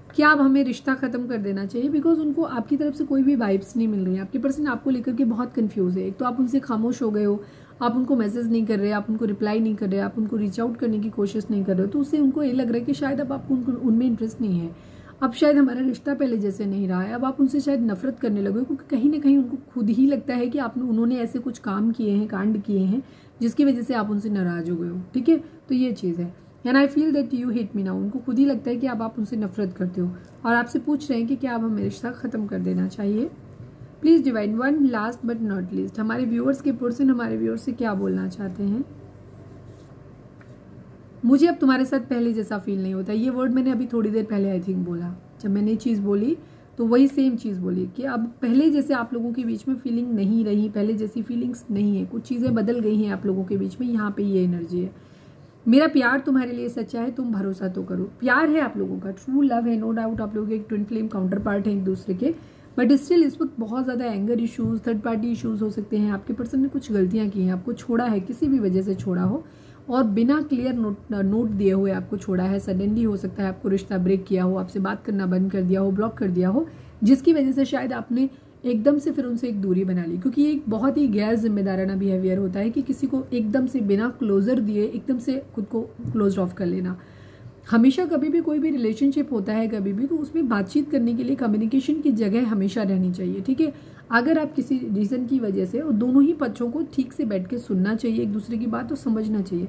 क्या अब हमें रिश्ता ख़त्म कर देना चाहिए, बिकॉज उनको आपकी तरफ से कोई भी वाइब्स नहीं मिल रही है। आपके पर्सन आपको लेकर के बहुत कंफ्यूज है। एक तो आप उनसे खामोश हो गए हो, आप उनको मैसेज नहीं कर रहे, आप उनको रिप्लाई नहीं कर रहे, आप उनको रीच आउट करने की कोशिश नहीं कर रहे हो, तो उससे उनको ये लग रहा है कि शायद अब आपको उनमें इंटरेस्ट नहीं है, अब शायद हमारा रिश्ता पहले जैसे नहीं रहा है, अब आप उनसे शायद नफरत करने लगे, क्योंकि कहीं ना कहीं उनको खुद ही लगता है कि उन्होंने ऐसे कुछ काम किए हैं, कांड किए हैं, जिसकी वजह से आप उनसे नाराज हो गए हो। ठीक है, तो ये चीज़ है। And I feel that you hate me now, उनको खुद ही लगता है कि अब आप उनसे नफरत करते हो और आपसे पूछ रहे हैं कि क्या अब हमें रिश्ता ख़त्म कर देना चाहिए। Please divine one last but not least, हमारे व्यूअर्स के पर्सन हमारे व्यूअर्स से क्या बोलना चाहते हैं। मुझे अब तुम्हारे साथ पहले जैसा फील नहीं होता, ये वर्ड मैंने अभी थोड़ी देर पहले आई थिंक बोला, जब मैंने ये चीज़ बोली तो वही सेम चीज़ बोली कि अब पहले जैसे आप लोगों के बीच में फीलिंग नहीं रही, पहले जैसी फीलिंग्स नहीं है, कुछ चीज़ें बदल गई हैं आप लोगों के बीच में। यहाँ पे ये एनर्जी है, मेरा प्यार तुम्हारे लिए सच्चा है, तुम भरोसा तो करो। प्यार है आप लोगों का, ट्रू लव है, नो डाउट आप लोगों के एक ट्विन फ्लेम काउंटर पार्ट है एक दूसरे के, बट स्टिल इस वक्त बहुत ज़्यादा anger issues, third party issues हो सकते हैं। आपके पर्सन ने कुछ गलतियाँ की हैं, आपको छोड़ा है, किसी भी वजह से छोड़ा हो और बिना क्लियर नोट दिए हुए आपको छोड़ा है। सडनली हो सकता है आपको रिश्ता ब्रेक किया हो, आपसे बात करना बंद कर दिया हो, ब्लॉक कर दिया हो, जिसकी वजह से शायद आपने एकदम से फिर उनसे एक दूरी बना ली, क्योंकि ये एक बहुत ही गैर जिम्मेदाराना बिहेवियर होता है कि किसी को एकदम से बिना क्लोजर दिए एकदम से खुद को क्लोज ऑफ कर लेना। हमेशा कभी भी कोई भी रिलेशनशिप होता है कभी भी, तो उसमें बातचीत करने के लिए कम्युनिकेशन की जगह हमेशा रहनी चाहिए। ठीक है, अगर आप किसी रीज़न की वजह से, और दोनों ही पक्षों को ठीक से बैठ के सुनना चाहिए, एक दूसरे की बात तो समझना चाहिए।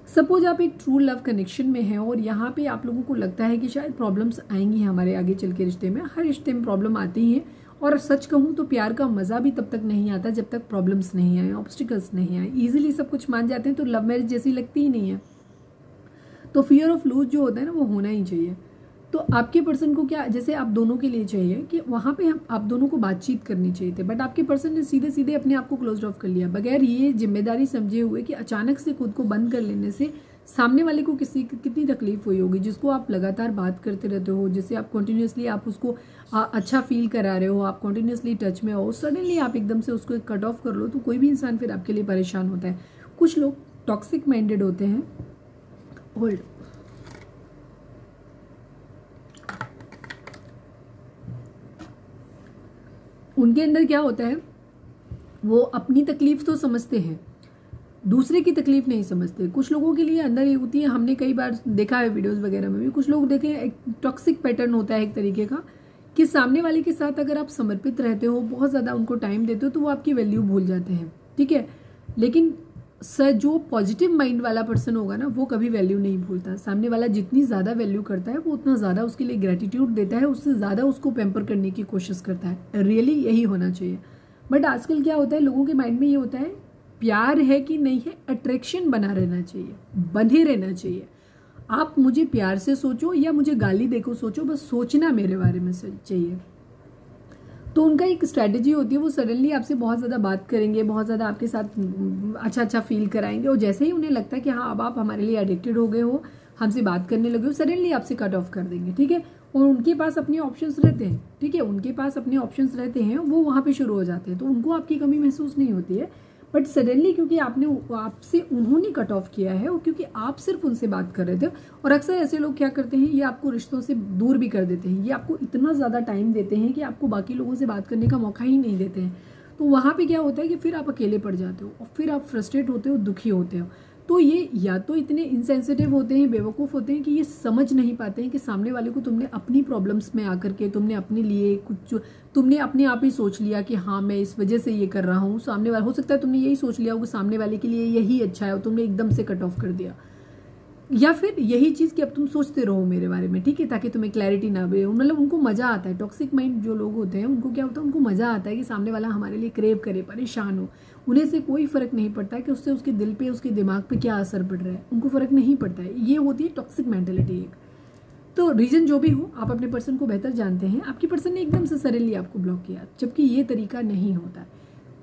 सपोज आप एक ट्रू लव कनेक्शन में हैं और यहाँ पे आप लोगों को लगता है कि शायद प्रॉब्लम्स आएंगी हमारे आगे चल के रिश्ते में, हर रिश्ते में प्रॉब्लम आती ही है, और सच कहूँ तो प्यार का मज़ा भी तब तक नहीं आता जब तक प्रॉब्लम्स नहीं आए, ऑब्स्टिकल्स नहीं आए। ईजिली सब कुछ मान जाते हैं तो लव मैरिज जैसी लगती ही नहीं है। तो फियर ऑफ लूज जो होता है ना, वो होना ही चाहिए। तो आपके पर्सन को क्या, जैसे आप दोनों के लिए चाहिए कि वहाँ पे हम आप दोनों को बातचीत करनी चाहिए थे, बट आपके पर्सन ने सीधे सीधे अपने आप को क्लोज ऑफ कर लिया, बगैर ये जिम्मेदारी समझे हुए कि अचानक से खुद को बंद कर लेने से सामने वाले को कितनी तकलीफ हुई होगी, जिसको आप लगातार बात करते रहते हो, जिससे आप कंटिन्यूसली आप उसको अच्छा फील करा रहे हो, आप कंटिन्यूसली टच में हो, सडनली आप एकदम से उसको कट ऑफ कर लो, तो कोई भी इंसान फिर आपके लिए परेशान होता है। कुछ लोग टॉक्सिक माइंडेड होते हैं, होल्ड, उनके अंदर क्या होता है, वो अपनी तकलीफ तो समझते हैं, दूसरे की तकलीफ नहीं समझते। कुछ लोगों के लिए अंदर ये होती है, हमने कई बार देखा है वीडियोस वगैरह में भी, कुछ लोग देखे एक टॉक्सिक पैटर्न होता है एक तरीके का, कि सामने वाले के साथ अगर आप समर्पित रहते हो, बहुत ज़्यादा उनको टाइम देते हो, तो वो आपकी वैल्यू भूल जाते हैं। ठीक है, लेकिन जो पॉजिटिव माइंड वाला पर्सन होगा ना, वो कभी वैल्यू नहीं भूलता। सामने वाला जितनी ज़्यादा वैल्यू करता है, वो उतना ज़्यादा उसके लिए ग्रेटिट्यूड देता है, उससे ज़्यादा उसको पैम्पर करने की कोशिश करता है। रियली यही होना चाहिए। बट आजकल क्या होता है, लोगों के माइंड में ये होता है, प्यार है कि नहीं है, अट्रैक्शन बना रहना चाहिए, बंधे रहना चाहिए। आप मुझे प्यार से सोचो या मुझे गाली देकर सोचो, बस सोचना मेरे बारे में चाहिए। तो उनका एक स्ट्रैटेजी होती है, वो सडनली आपसे बहुत ज़्यादा बात करेंगे, बहुत ज़्यादा आपके साथ अच्छा फील कराएंगे, और जैसे ही उन्हें लगता है कि हाँ अब आप हमारे लिए एडिक्टेड हो गए हो, हमसे बात करने लगे हो, सडनली आपसे कट ऑफ कर देंगे। ठीक है, और उनके पास अपने ऑप्शंस रहते हैं। ठीक है, उनके पास अपने ऑप्शंस रहते हैं, वो वहाँ पे शुरू हो जाते हैं, तो उनको आपकी कमी महसूस नहीं होती है। बट सडनली क्योंकि आपसे उन्होंने कट ऑफ किया है, और क्योंकि आप सिर्फ उनसे बात कर रहे थे, और अक्सर ऐसे लोग क्या करते हैं, ये आपको रिश्तों से दूर भी कर देते हैं, ये आपको इतना ज़्यादा टाइम देते हैं कि आपको बाकी लोगों से बात करने का मौका ही नहीं देते हैं। तो वहाँ पे क्या होता है कि फिर आप अकेले पड़ जाते हो, और फिर आप फ्रस्ट्रेट होते हो, दुखी होते हो। तो ये या तो इतने इनसेंसिटिव होते हैं, बेवकूफ़ होते हैं कि ये समझ नहीं पाते हैं कि सामने वाले को तुमने अपनी प्रॉब्लम्स में आकर के तुमने अपने लिए कुछ, तुमने अपने आप ही सोच लिया कि हाँ मैं इस वजह से ये कर रहा हूँ, सामने वाला, हो सकता है तुमने यही सोच लिया हो कि सामने वाले के लिए यही अच्छा है, और तुमने एकदम से कट ऑफ कर दिया। या फिर यही चीज़ कि अब तुम सोचते रहो मेरे बारे में, ठीक है, ताकि तुम्हें क्लैरिटी ना मिले। मतलब उनको मज़ा आता है, टॉक्सिक माइंड जो लोग होते हैं उनको क्या होता है, उनको मज़ा आता है कि सामने वाला हमारे लिए क्रेव करे, परेशान हो। उन्हें से कोई फ़र्क नहीं पड़ता है कि उससे उसके दिल पे, उसके दिमाग पे क्या असर पड़ रहा है, उनको फ़र्क नहीं पड़ता है। ये होती है टॉक्सिक मेंटेलिटी एक। तो रीज़न जो भी हो, आप अपने पर्सन को बेहतर जानते हैं। आपकी पर्सन ने एकदम से सडनली आपको ब्लॉक किया, जबकि ये तरीका नहीं होता है।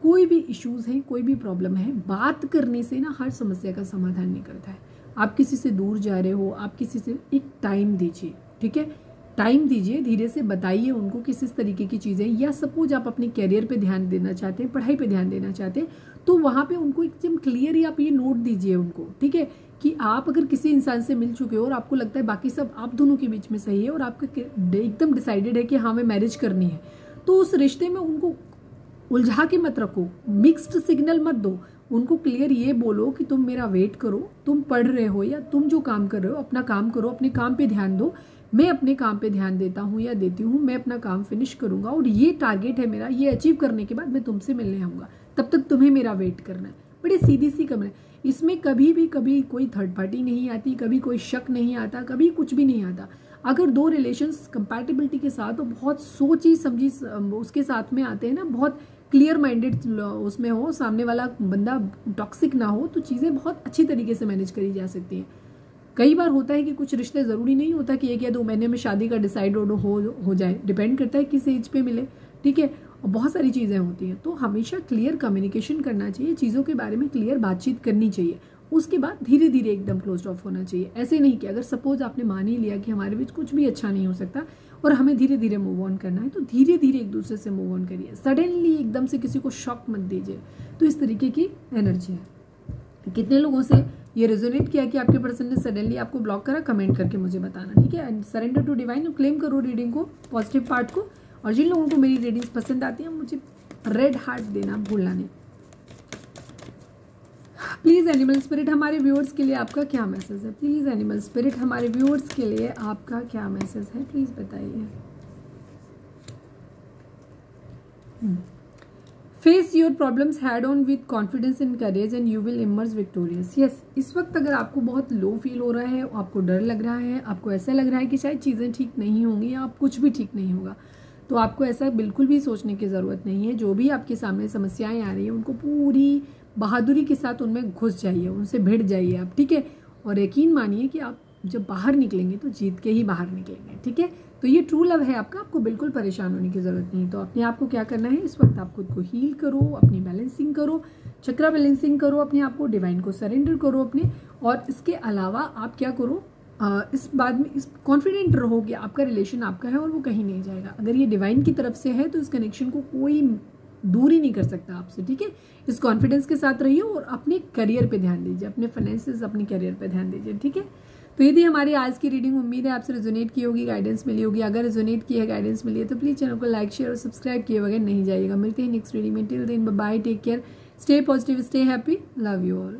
कोई भी इश्यूज़ हैं, कोई भी प्रॉब्लम है, बात करने से ना हर समस्या का समाधान निकलता है। आप किसी से दूर जा रहे हो, आप किसी से एक टाइम दीजिए, ठीक है, टाइम दीजिए, धीरे से बताइए उनको किस इस तरीके की चीज़ें। या सपोज आप अपने कैरियर पे ध्यान देना चाहते हैं, पढ़ाई पे ध्यान देना चाहते हैं, तो वहाँ पे उनको एकदम क्लियर ही आप ये नोट दीजिए उनको, ठीक है, कि आप अगर किसी इंसान से मिल चुके हो और आपको लगता है बाकी सब आप दोनों के बीच में सही है, और आपका एकदम डिसाइडेड है कि हाँ मैं मैरिज करनी है, तो उस रिश्ते में उनको उलझा के मत रखो, मिक्स्ड सिग्नल मत दो। उनको क्लियर ये बोलो कि तुम मेरा वेट करो, तुम पढ़ रहे हो या तुम जो काम कर रहे हो अपना काम करो, अपने काम पे ध्यान दो, मैं अपने काम पे ध्यान देता हूँ या देती हूँ, मैं अपना काम फिनिश करूँगा और ये टारगेट है मेरा, ये अचीव करने के बाद मैं तुमसे मिलने आऊँगा, तब तक तुम्हें मेरा वेट करना है। बड़ी सीधी सी कमरे, इसमें कभी कोई थर्ड पार्टी नहीं आती, कभी कोई शक नहीं आता, कभी कुछ भी नहीं आता। अगर दो रिलेशंस कंपैटिबिलिटी के साथ और बहुत सोची समझी उसके साथ में आते हैं ना, बहुत क्लियर माइंडेड उसमें हो, सामने वाला बंदा टॉक्सिक ना हो, तो चीज़ें बहुत अच्छी तरीके से मैनेज करी जा सकती हैं। कई बार होता है कि कुछ रिश्ते ज़रूरी नहीं होता कि 1 या 2 महीने में शादी का डिसाइड हो जाए, डिपेंड करता है किस एज पे मिले, ठीक है। और बहुत सारी चीज़ें होती हैं, तो हमेशा क्लियर कम्युनिकेशन करना चाहिए, चीज़ों के बारे में क्लियर बातचीत करनी चाहिए, उसके बाद धीरे धीरे एकदम क्लोज ऑफ होना चाहिए। ऐसे नहीं कि अगर सपोज आपने मान ही लिया कि हमारे बीच कुछ भी अच्छा नहीं हो सकता और हमें धीरे धीरे मूव ऑन करना है, तो धीरे धीरे एक दूसरे से मूव ऑन करिए, सडनली एकदम से किसी को शॉक मत दीजिए। तो इस तरीके की एनर्जी है। कितने लोगों से ये रेजोनेट किया कि आपके पर्सन ने सडनली आपको ब्लॉक करा, कमेंट करके मुझे बताना, ठीक है। सरेंडर टू डिवाइन, क्लेम करो रीडिंग को, पॉजिटिव पार्ट को। और जिन लोगों को मेरी रीडिंग्स पसंद आती हैं मुझे रेड हार्ट देना भूलना नहीं। प्लीज़ एनिमल स्पिरिट हमारे व्यूअर्स के लिए आपका क्या मैसेज है? प्लीज़ एनिमल स्पिरिट हमारे व्यूअर्स के लिए आपका क्या मैसेज है, प्लीज़ बताइए। Face your problems head on with confidence and courage and you will emerge victorious. Yes, इस वक्त अगर आपको बहुत लो फील हो रहा है, आपको डर लग रहा है, आपको ऐसा लग रहा है कि शायद चीज़ें ठीक नहीं होंगी या आप कुछ भी ठीक नहीं होगा, तो आपको ऐसा बिल्कुल भी सोचने की ज़रूरत नहीं है। जो भी आपके सामने समस्याएं आ रही हैं उनको पूरी बहादुरी के साथ उनमें घुस जाइए, उनसे भिड़ जाइए आप, ठीक है। और यकीन मानिए कि आप जब बाहर निकलेंगे तो जीत के ही बाहर निकलेंगे, ठीक है। तो ये ट्रू लव है आपका, आपको बिल्कुल परेशान होने की ज़रूरत नहीं। तो अपने आप को क्या करना है, इस वक्त आप खुद को हील करो, अपनी बैलेंसिंग करो, चक्रा बैलेंसिंग करो, अपने आप को डिवाइन को सरेंडर करो अपने। और इसके अलावा आप क्या करो, इस बाद में इस कॉन्फिडेंट रहो कि आपका रिलेशन आपका है और वो कहीं नहीं जाएगा। अगर ये डिवाइन की तरफ से है तो इस कनेक्शन को कोई दूर ही नहीं कर सकता आपसे, ठीक है। इस कॉन्फिडेंस के साथ रहिए और अपने करियर पे ध्यान दीजिए, अपने फाइनेंसेस, अपने करियर पे ध्यान दीजिए, ठीक है। तो ये थी हमारी आज की रीडिंग। उम्मीद है आपसे रेजोनेट की होगी, गाइडेंस मिली होगी। अगर रेजोनेट की है, गाइडेंस मिली है, तो प्लीज़ चैनल को लाइक, शेयर और सब्सक्राइब किए बगैर नहीं जाइएगा। मिलते हैं नेक्स्ट रीडिंग में। Till then bye bye, take care, stay positive, stay happy, love you all.